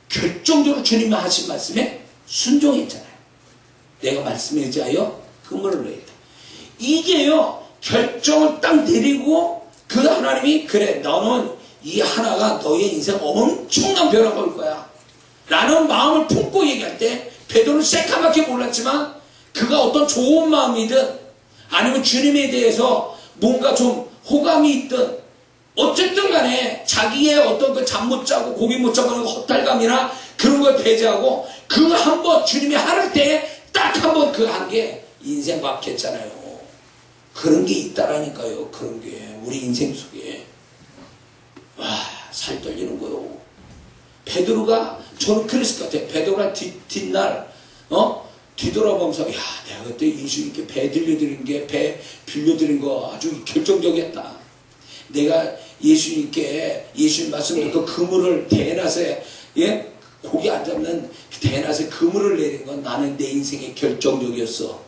결정적으로 주님이 하신 말씀에 순종했잖아요. 내가 말씀에 의지하여 그물을 내야 돼. 이게요 결정을 딱 내리고 그 하나님이 그래 너는 이 하나가 너의 인생 엄청난 변화가 올 거야 라는 마음을 품고 얘기할 때 베드로는 새까맣게 몰랐지만 그가 어떤 좋은 마음이든 아니면 주님에 대해서 뭔가 좀 호감이 있든 어쨌든 간에 자기의 어떤 그 잠 못 자고 고기 못 자고 하는 허탈감이나 그런 걸 배제하고 그 한 번 주님이 하를 때 딱 한 번 그 한 게 인생 바뀌었잖아요. 그런 게 있다라니까요. 그런 게 우리 인생 속에 와 살 떨리는 거요. 베드로가 저는 그랬을 것 같아요. 베드로가 뒷날 뒤돌아보면서 야 내가 그때 예수님께 배 들려드린 게 배 빌려드린 거 아주 결정적이었다. 내가 예수님께 예수님 말씀 듣고 그물을 대낮에 예? 고기 안 잡는 대낮에 그물을 내린 건 나는 내 인생의 결정적이었어.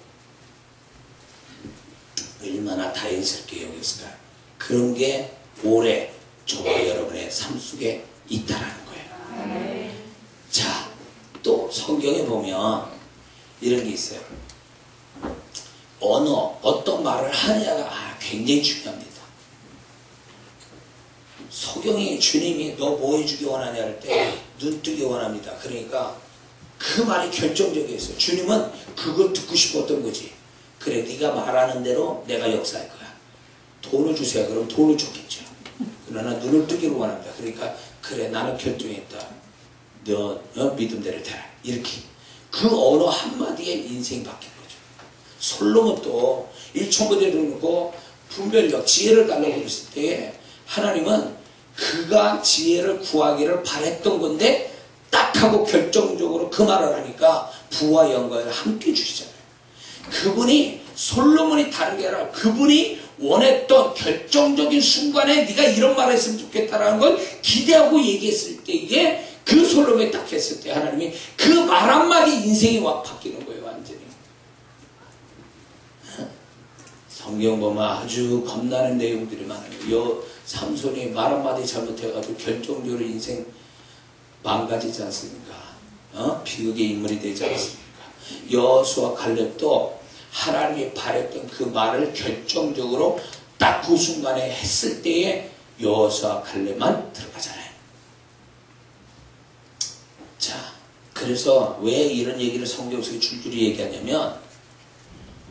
얼마나 다행스럽게 여겼을까. 그런 게 올해 저와 여러분의 삶 속에 있다라는 거예요. 자, 또 성경에 보면 이런 게 있어요. 언어, 어떤 말을 하느냐가 굉장히 중요합니다. 성경이 주님이 너 뭐 해주기 원하냐 할 때 눈뜨기 원합니다. 그러니까 그 말이 결정적이었어요. 주님은 그걸 듣고 싶었던 거지. 그래 네가 말하는 대로 내가 역사할 거야. 돈을 주세요. 그럼 돈을 줬겠죠. 그러나 눈을 뜨기를 원합니다. 그러니까 그래 나는 결정했다. 너 믿음대로 되라. 이렇게 그 언어 한마디에 인생이 바뀐 거죠. 솔로몬도 일천부대를 놓고 분별력 지혜를 달라고 그랬을 때 하나님은 그가 지혜를 구하기를 바랬던 건데 딱 하고 결정적으로 그 말을 하니까 부와 영광을 함께 주시잖아요. 그분이 솔로몬이 다른 게 아니라 그분이 원했던 결정적인 순간에 네가 이런 말을 했으면 좋겠다라는 걸 기대하고 얘기했을 때 이게 그 솔로몬이 딱 했을 때 하나님이 그 말 한마디 인생이 확 바뀌는 거예요. 완전히. 성경 보면 아주 겁나는 내용들이 많아요. 삼손이 말 한마디 잘못해가지고 결정적으로 인생 망가지지 않습니까? 비극의 인물이 되지 않습니까? 여호수아 갈렙도 하나님이 바랬던 그 말을 결정적으로 딱 그 순간에 했을 때에 여호수아 갈렙만 들어가잖아요. 자, 그래서 왜 이런 얘기를 성경 속에 줄줄이 얘기하냐면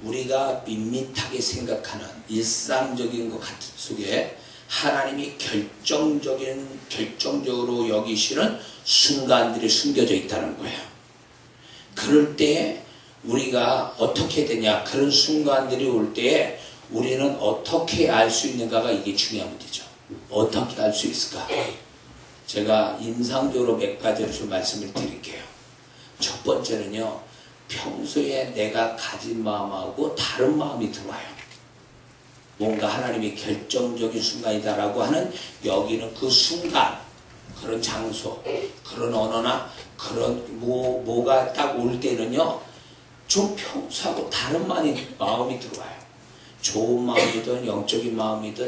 우리가 밋밋하게 생각하는 일상적인 것 같은 속에 하나님이 결정적으로 여기시는 순간들이 숨겨져 있다는 거예요. 그럴 때 우리가 어떻게 되냐, 그런 순간들이 올 때에 우리는 어떻게 알 수 있는가가 이게 중요한 문제죠. 어떻게 알 수 있을까? 제가 인상적으로 몇 가지를 좀 말씀을 드릴게요. 첫 번째는요, 평소에 내가 가진 마음하고 다른 마음이 들어와요. 뭔가 하나님이 결정적인 순간이다라고 하는 여기는 그 순간, 그런 장소, 그런 언어나 그런 뭐가 딱 올 때는요, 좀 평소하고 다른 마음이 들어와요. 좋은 마음이든 영적인 마음이든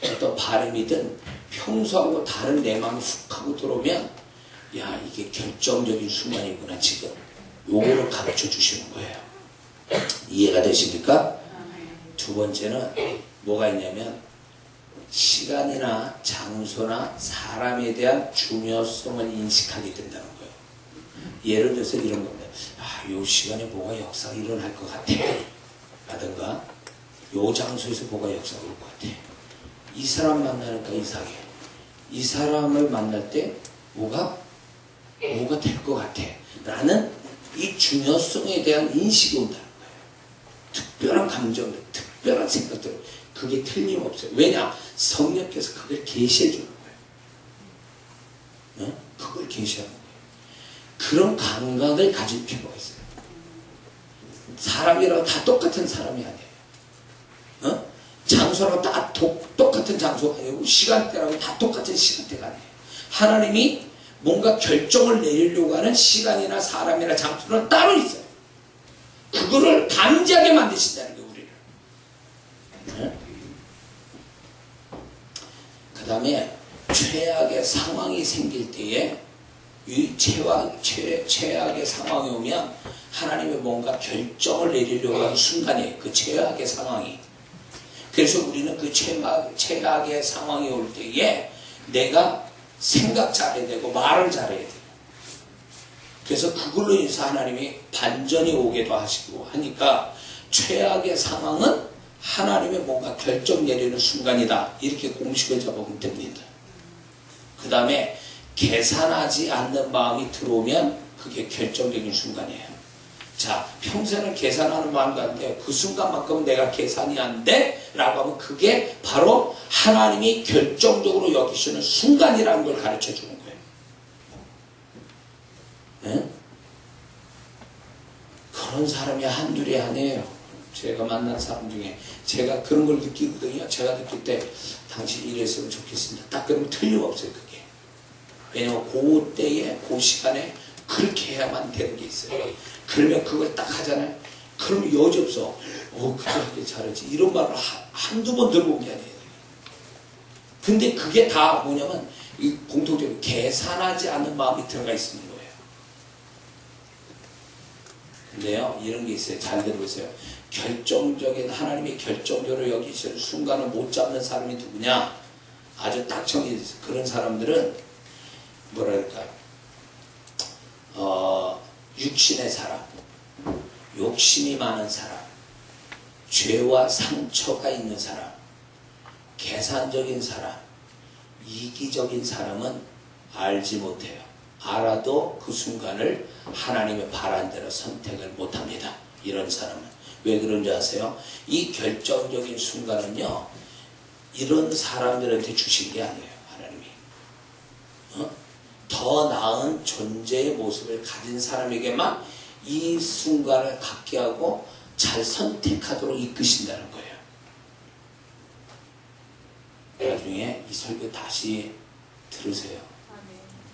어떤 바람이든 평소하고 다른 내 마음이 훅 하고 들어오면 야 이게 결정적인 순간이구나 지금. 요거를 가르쳐 주시는 거예요. 이해가 되십니까? 두 번째는 뭐가 있냐면 시간이나 장소나 사람에 대한 중요성을 인식하게 된다는 거예요. 예를 들어서 이런 겁니다. 요 시간에 뭐가 역사가 일어날 것 같아 라든가 요 장소에서 뭐가 역사가 올 것 같아. 이 사람 만나니까 이상해. 이 사람을 만날 때 뭐가 될 것 같아 라는 이 중요성에 대한 인식이 온다는 거예요. 특별한 감정들, 특별한 생각들, 그게 틀림없어요. 왜냐? 성령께서 그걸 계시해 주는 거예요. 그걸 계시하는 거예요. 그런 감각을 가질 필요가 있어요. 사람이라고 다 똑같은 사람이 아니에요. 장소라고 다 똑같은 장소가 아니고 시간대라고 다 똑같은 시간대가 아니에요. 하나님이 뭔가 결정을 내리려고 하는 시간이나 사람이나 장소는 따로 있어요. 그거를 감지하게 만드신다는 거예요, 우리를. 그 다음에 최악의 상황이 생길 때에 이 최악의 상황이 오면 하나님이 뭔가 결정을 내리려고 하는 순간에 그 최악의 상황이 그래서 우리는 그 최악의 상황이 올 때에 내가 생각 잘해야 되고 말을 잘해야 돼요. 그래서 그걸로 인해서 하나님이 반전이 오게도 하시고 하니까 최악의 상황은 하나님의 뭔가 결정 내리는 순간이다. 이렇게 공식을 잡으면 됩니다. 그 다음에 계산하지 않는 마음이 들어오면 그게 결정적인 순간이에요. 자, 평생을 계산하는 마음이 안 돼요. 그 순간만큼은 내가 계산이 안 돼? 라고 하면 그게 바로 하나님이 결정적으로 여기시는 순간이라는 걸 가르쳐 주는 거예요. 네? 그런 사람이 한둘이 아니에요. 제가 만난 사람 중에 제가 그런 걸 느끼거든요. 제가 느낄 때 당신이 이랬으면 좋겠습니다. 딱 그러면 틀림없어요. 그게. 왜냐면 그 때에 그 시간에 그렇게 해야만 되는 게 있어요. 그러면 그걸 딱 하잖아요. 그러면 여지없어. 그렇게 하길 잘하지. 이런 말을 한두 번 들어본 게 아니에요. 근데 그게 다 뭐냐면 이 공통적으로 계산하지 않는 마음이 들어가 있는 거예요. 근데요, 이런 게 있어요. 잘 들어보세요. 결정적인 하나님의 결정적으로 여기시는 순간을 못 잡는 사람이 누구냐? 아주 딱 정해졌어요. 그런 사람들은 뭐랄까 육신의 사람, 욕심이 많은 사람, 죄와 상처가 있는 사람, 계산적인 사람, 이기적인 사람은 알지 못해요. 알아도 그 순간을 하나님의 바란 대로 선택을 못합니다. 이런 사람은. 왜 그런지 아세요? 이 결정적인 순간은요, 이런 사람들한테 주신 게 아니에요. 하나님이. 더 나은 존재의 모습을 가진 사람에게만 이 순간을 갖게 하고 잘 선택하도록 이끄신다는 거예요. 나중에 이 설교 다시 들으세요.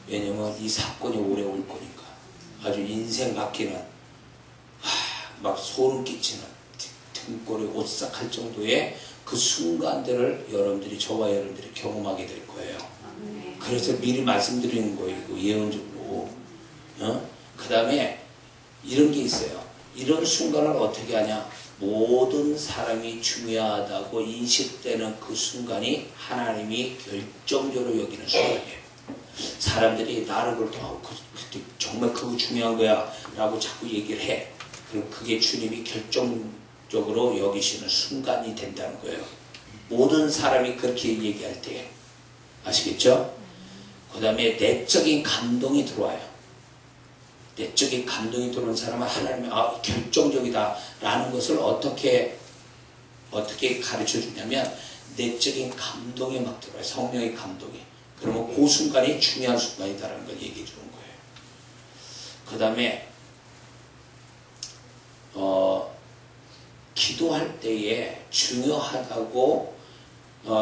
왜냐면 이 사건이 오래 올 거니까. 아주 인생 바뀌는, 막 소름 끼치는, 등골이 오싹할 정도의 그 순간들을 여러분들이, 저와 여러분들이 경험하게 될 거예요. 그래서 미리 말씀드리는 거예요. 예언적으로. 그 다음에 이런 게 있어요. 이런 순간을 어떻게 하냐. 모든 사람이 중요하다고 인식되는 그 순간이 하나님이 결정적으로 여기는 순간이에요. 사람들이 나를 그렇다고 정말 그거 중요한 거야 라고 자꾸 얘기를 해. 그럼 그게 주님이 결정적으로 여기시는 순간이 된다는 거예요. 모든 사람이 그렇게 얘기할 때. 아시겠죠? 그 다음에 내적인 감동이 들어와요. 내적인 감동이 들어오는 사람은 하나님이 결정적이다 라는 것을 어떻게 가르쳐 주냐면 내적인 감동이 막 들어와요. 성령의 감동이. 그러면 그 순간이 중요한 순간이다라는 걸 얘기해 주는 거예요. 그 다음에 기도할 때에 중요하다고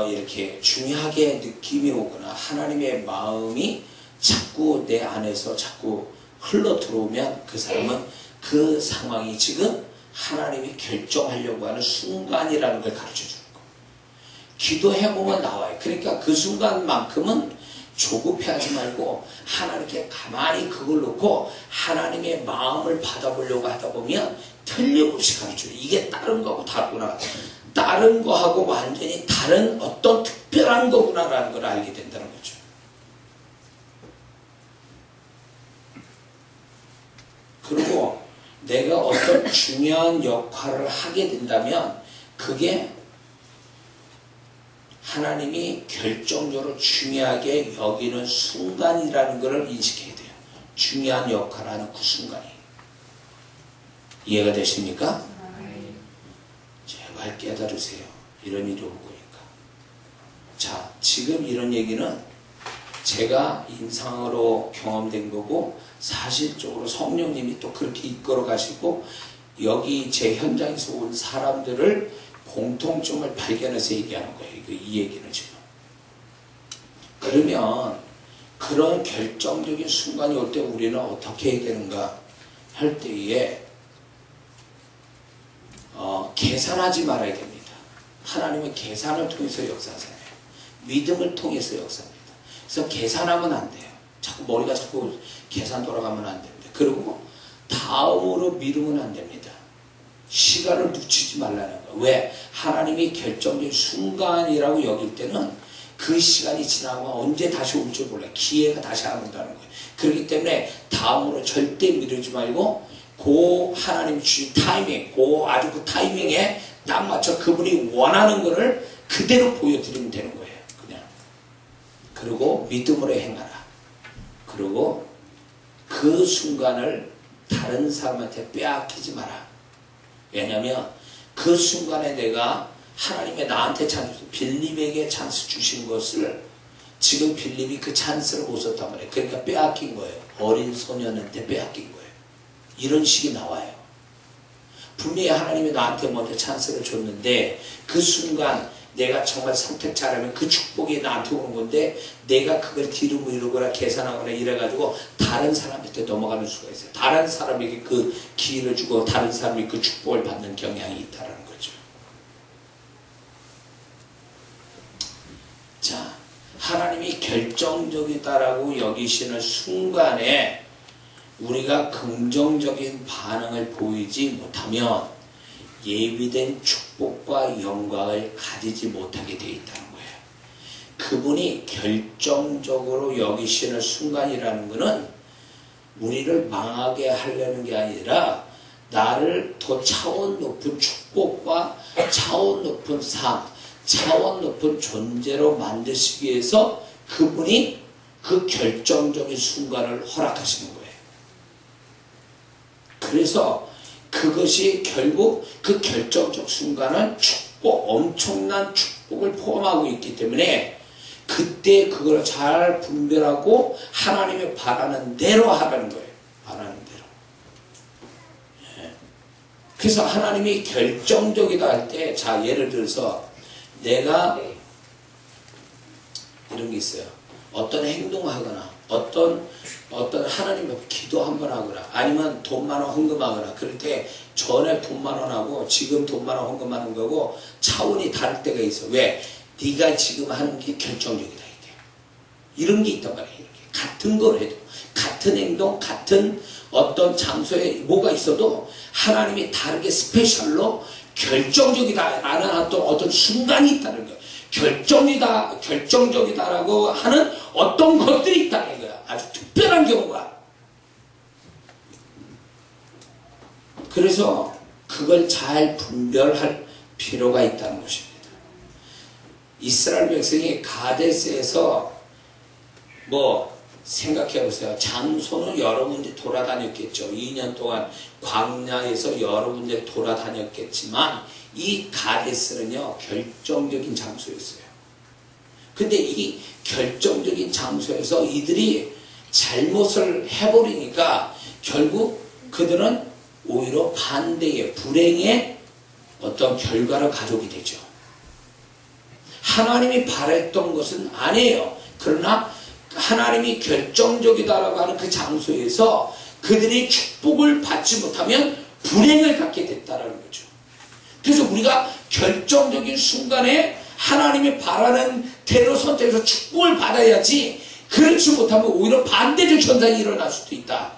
이렇게 중요하게 느낌이 오거나 하나님의 마음이 자꾸 내 안에서 자꾸 흘러 들어오면 그 사람은 그 상황이 지금 하나님이 결정하려고 하는 순간이라는 걸 가르쳐 주는 거예요. 기도해보면 나와요. 그러니까 그 순간만큼은 조급해하지 말고 하나님께 가만히 그걸 놓고 하나님의 마음을 받아보려고 하다 보면 틀림없이 가르쳐요. 이게 다른 거하고 다르구나. 다른 거하고 완전히 다른 어떤 특별한 거구나라는 걸 알게 된다는 거죠. 그리고 내가 어떤 중요한 역할을 하게 된다면 그게 하나님이 결정적으로 중요하게 여기는 순간이라는 것을 인식해야 돼요. 중요한 역할을 하는 그 순간이. 이해가 되십니까? 제발 깨달으세요. 이런 일이 올 거니까. 자, 지금 이런 얘기는 제가 인상으로 경험된 거고 사실적으로 성령님이 또 그렇게 이끌어 가시고 여기 제 현장에서 온 사람들을 공통점을 발견해서 얘기하는 거예요. 이 얘기는 지금. 그러면 그런 결정적인 순간이 올 때 우리는 어떻게 해야 되는가 할 때에 계산하지 말아야 됩니다. 하나님은 계산을 통해서 역사하잖아요. 믿음을 통해서 역사합니다. 그래서 계산하면 안 돼요. 자꾸 머리가 자꾸 계산 돌아가면 안 됩니다. 그리고 다음으로 미루면 안 됩니다. 시간을 놓치지 말라는 거예요. 왜? 하나님이 결정적인 순간이라고 여길 때는 그 시간이 지나면 언제 다시 올 줄 몰라요. 기회가 다시 안 온다는 거예요. 그렇기 때문에 다음으로 절대 미루지 말고 그 하나님이 주신 타이밍, 아주 그 타이밍에 딱 맞춰 그분이 원하는 것을 그대로 보여드리면 되는 거예요. 그냥. 그리고 믿음으로 행하라. 그리고 그 순간을 다른 사람한테 빼앗기지 마라. 왜냐하면 그 순간에 내가 하나님의 나한테 찬스, 빌립에게 찬스 주신 것을 지금 빌립이 그 찬스를 못 썼단 말이에요. 그러니까 빼앗긴 거예요. 어린 소년한테 빼앗긴 거예요. 이런 식이 나와요. 분명히 하나님이 나한테 먼저 찬스를 줬는데 그 순간 내가 정말 선택 잘하면 그 축복이 나한테 오는 건데 내가 그걸 뒤로 미루거나 계산하거나 이래가지고 다른 사람한테 넘어가는 수가 있어요. 다른 사람에게 그 기회를 주고 다른 사람이 그 축복을 받는 경향이 있다는 거죠. 자, 하나님이 결정적이다라고 여기시는 순간에 우리가 긍정적인 반응을 보이지 못하면 예비된 축복과 영광을 가지지 못하게 되어 있다는 거예요. 그분이 결정적으로 여기시는 순간이라는 것은 우리를 망하게 하려는 게 아니라 나를 더 차원 높은 축복과 차원 높은 삶, 차원 높은 존재로 만드시기 위해서 그분이 그 결정적인 순간을 허락하시는 거예요. 그래서 그것이 결국 그 결정적 순간은 축복, 엄청난 축복을 포함하고 있기 때문에 그때 그걸 잘 분별하고 하나님이 바라는 대로 하라는 거예요. 바라는 대로. 예. 그래서 하나님이 결정적이다 할 때, 자, 예를 들어서 내가 이런 게 있어요. 어떤 행동을 하거나 어떤 하나님 앞에 기도 한번 하거나 아니면 돈 많아 헌금하거나 그럴 때 전에 돈 많아하고 지금 돈 많아 헌금하는 거고 차원이 다를 때가 있어. 왜? 네가 지금 하는 게 결정적이다 이게. 이런 게 있단 말이에요. 이렇게 같은 걸 해도 같은 행동 같은 어떤 장소에 뭐가 있어도 하나님이 다르게 스페셜로 결정적이다라는 어떤 순간이 있다는 거예요. 결정적이다라고 하는 어떤 것들이 있다는 거야. 아주 특별한 경우가. 그래서 그걸 잘 분별할 필요가 있다는 것입니다. 이스라엘 백성이 가데스에서 생각해 보세요. 장소는 여러 군데 돌아다녔겠죠. 2년 동안 광야에서 여러 군데 돌아다녔겠지만 이 가데스는요 결정적인 장소였어요. 근데 이 결정적인 장소에서 이들이 잘못을 해버리니까 결국 그들은 오히려 반대의 불행의 어떤 결과를 가져오게 되죠. 하나님이 바랬던 것은 아니에요. 그러나 하나님이 결정적이다라고 하는 그 장소에서 그들이 축복을 받지 못하면 불행을 갖게 됐다라는 거죠. 그래서 우리가 결정적인 순간에 하나님이 바라는 대로 선택해서 축복을 받아야지 그렇지 못하면 오히려 반대적 현상이 일어날 수도 있다.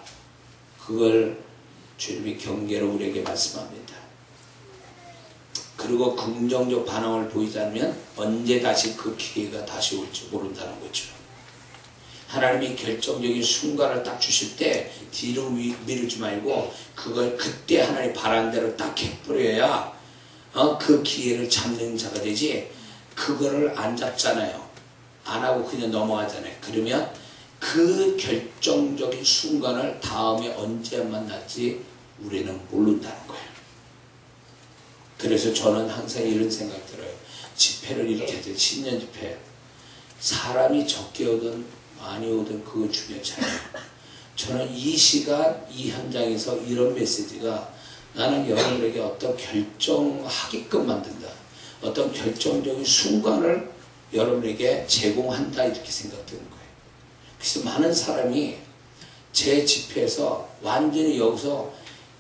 그걸 주님이 경계로 우리에게 말씀합니다. 그리고 긍정적 반응을 보이지 않으면 언제 다시 그 기회가 다시 올지 모른다는 거죠. 하나님이 결정적인 순간을 딱 주실 때 뒤로 미루지 말고 그걸 그때 하나님 바라는 대로 딱 해버려야 그 기회를 잡는 자가 되지 그거를 안 잡잖아요. 안 하고 그냥 넘어가잖아요. 그러면 그 결정적인 순간을 다음에 언제 만날지 우리는 모른다는 거예요. 그래서 저는 항상 이런 생각 들어요. 집회를 이렇게 해서 신년 집회 사람이 적게 오든 많이 오든 그거 중요하지 않아요. 저는 이 시간 이 현장에서 이런 메시지가 나는 여러분에게 어떤 결정하게끔 만든다. 어떤 결정적인 순간을 여러분에게 제공한다 이렇게 생각되는 거예요. 그래서 많은 사람이 제 집회에서 완전히 여기서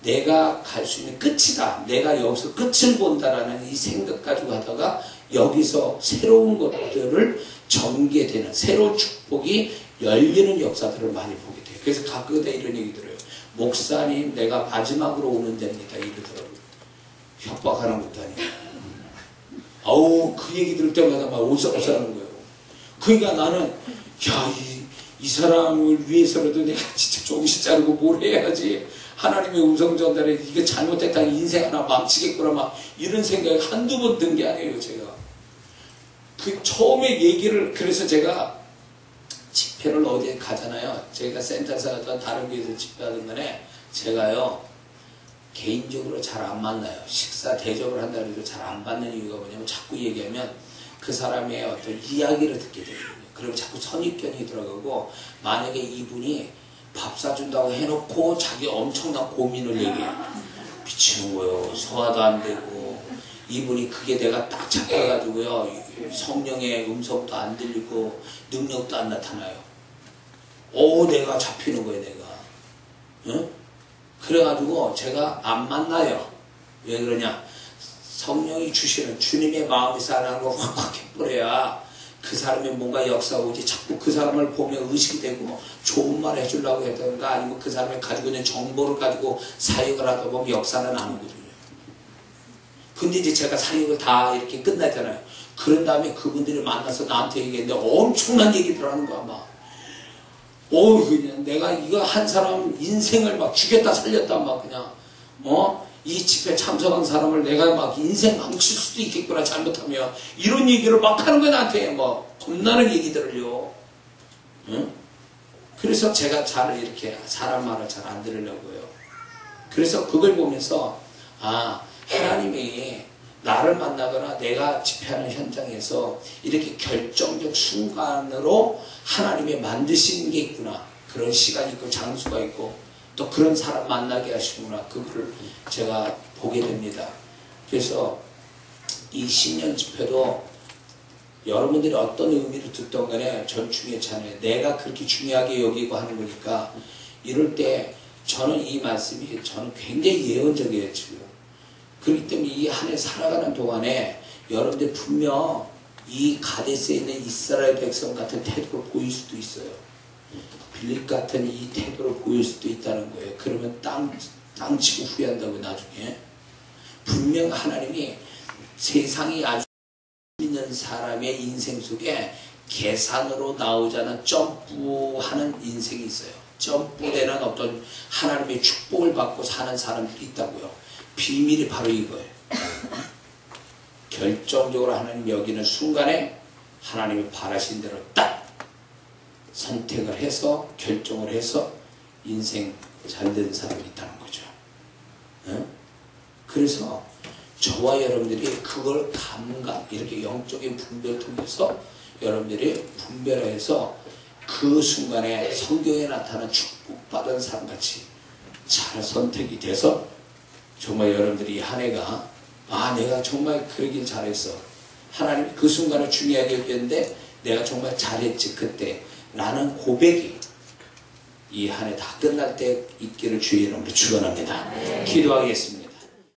내가 갈 수 있는 끝이다. 내가 여기서 끝을 본다라는 이 생각 가지고 하다가 여기서 새로운 것들을 전개되는 새로운 축복이 열리는 역사들을 많이 보게 돼요. 그래서 가끔가다 이런 얘기 들어요. 목사님 내가 마지막으로 오는 데입니다. 이러더라고요. 협박하는 것도 아니고. 아우, 그 얘기 들을 때마다 막 오싹오싹하는 거예요. 그러니까 나는, 야, 이 사람을 위해서라도 내가 진짜 정신 차리고 뭘 해야지. 하나님의 음성 전달에 이게 잘못됐다 인생 하나 망치겠구나 막 이런 생각이 한두 번 든 게 아니에요, 제가. 그 처음에 얘기를, 그래서 제가 집회를 어디에 가잖아요. 제가 센터에서 하든 다른 교회에서 집회하든 간에 제가요, 개인적으로 잘 안 만나요. 식사 대접을 한다 해도 잘 안 받는 이유가 뭐냐면 자꾸 얘기하면 그 사람의 어떤 이야기를 듣게 되거든요. 그러면 자꾸 선입견이 들어가고, 만약에 이분이 밥 사준다고 해놓고 자기 엄청난 고민을 얘기해요. 미치는 거예요. 소화도 안 되고, 이분이 그게 내가 딱 잡혀가지고요, 성령의 음성도 안 들리고 능력도 안 나타나요. 내가 잡히는 거예요, 내가. 응? 그래가지고 제가 안 만나요. 왜 그러냐? 성령이 주시는 주님의 마음이 살아나는 걸 확확 해버려야 그 사람이 뭔가 역사가 오지. 자꾸 그 사람을 보면 의식이 되고 좋은 말 해주려고 했던가, 아니면 그 사람이 가지고 있는 정보를 가지고 사역을 하다 보면 역사는 안 오거든요. 근데 이제 제가 사역을 다 이렇게 끝나잖아요. 그런 다음에 그분들이 만나서 나한테 얘기했는데 엄청난 얘기들 하는 거야, 막. 그냥 내가 이거 한 사람 인생을 막 죽였다 살렸다 막 그냥, 이 집회 참석한 사람을 내가 막 인생 망칠 수도 있겠구나, 잘못하면. 이런 얘기를 막 하는 거야, 나한테. 막 겁나는 얘기들을요. 응? 그래서 제가 잘 이렇게 사람 말을 잘 안 들으려고요. 그래서 그걸 보면서, 하나님이 나를 만나거나 내가 집회하는 현장에서 이렇게 결정적 순간으로 하나님이 만드시는 게 있구나. 그런 시간이 있고 장소가 있고 또 그런 사람 만나게 하시구나. 그걸 제가 보게 됩니다. 그래서 이 신년 집회도 여러분들이 어떤 의미를 듣던 간에 전 중요치 않아요. 내가 그렇게 중요하게 여기고 하는 거니까. 이럴 때 저는 이 말씀이 저는 굉장히 예언적이에요, 지금. 그렇기 때문에 이 한 해 살아가는 동안에 여러분들 분명 이 가데스에 있는 이스라엘 백성 같은 태도를 보일 수도 있어요. 빌립 같은 이 태도를 보일 수도 있다는 거예요. 그러면 땅 치고 후회한다고 나중에. 분명 하나님이 세상이 아주 있는 사람의 인생 속에 계산으로 나오지 않은 점프하는 인생이 있어요. 점프되는 어떤 하나님의 축복을 받고 사는 사람들이 있다고요. 비밀이 바로 이거예요. 결정적으로 하나님 여기는 순간에 하나님이 바라신 대로 딱 선택을 해서 결정을 해서 인생 잘된 사람이 있다는 거죠. 응? 그래서 저와 여러분들이 그걸 감각, 이렇게 영적인 분별을 통해서 여러분들이 분별해서 그 순간에 성경에 나타난 축복받은 사람같이 잘 선택이 돼서 정말 여러분들이 한 해가 내가 정말 그러길 잘했어. 하나님이 그 순간을 중요하게 여겼는데 내가 정말 잘했지 그때 라는 고백이 이 한 해 다 끝날 때 있기를 주의 이름으로 축원합니다. 기도하겠습니다.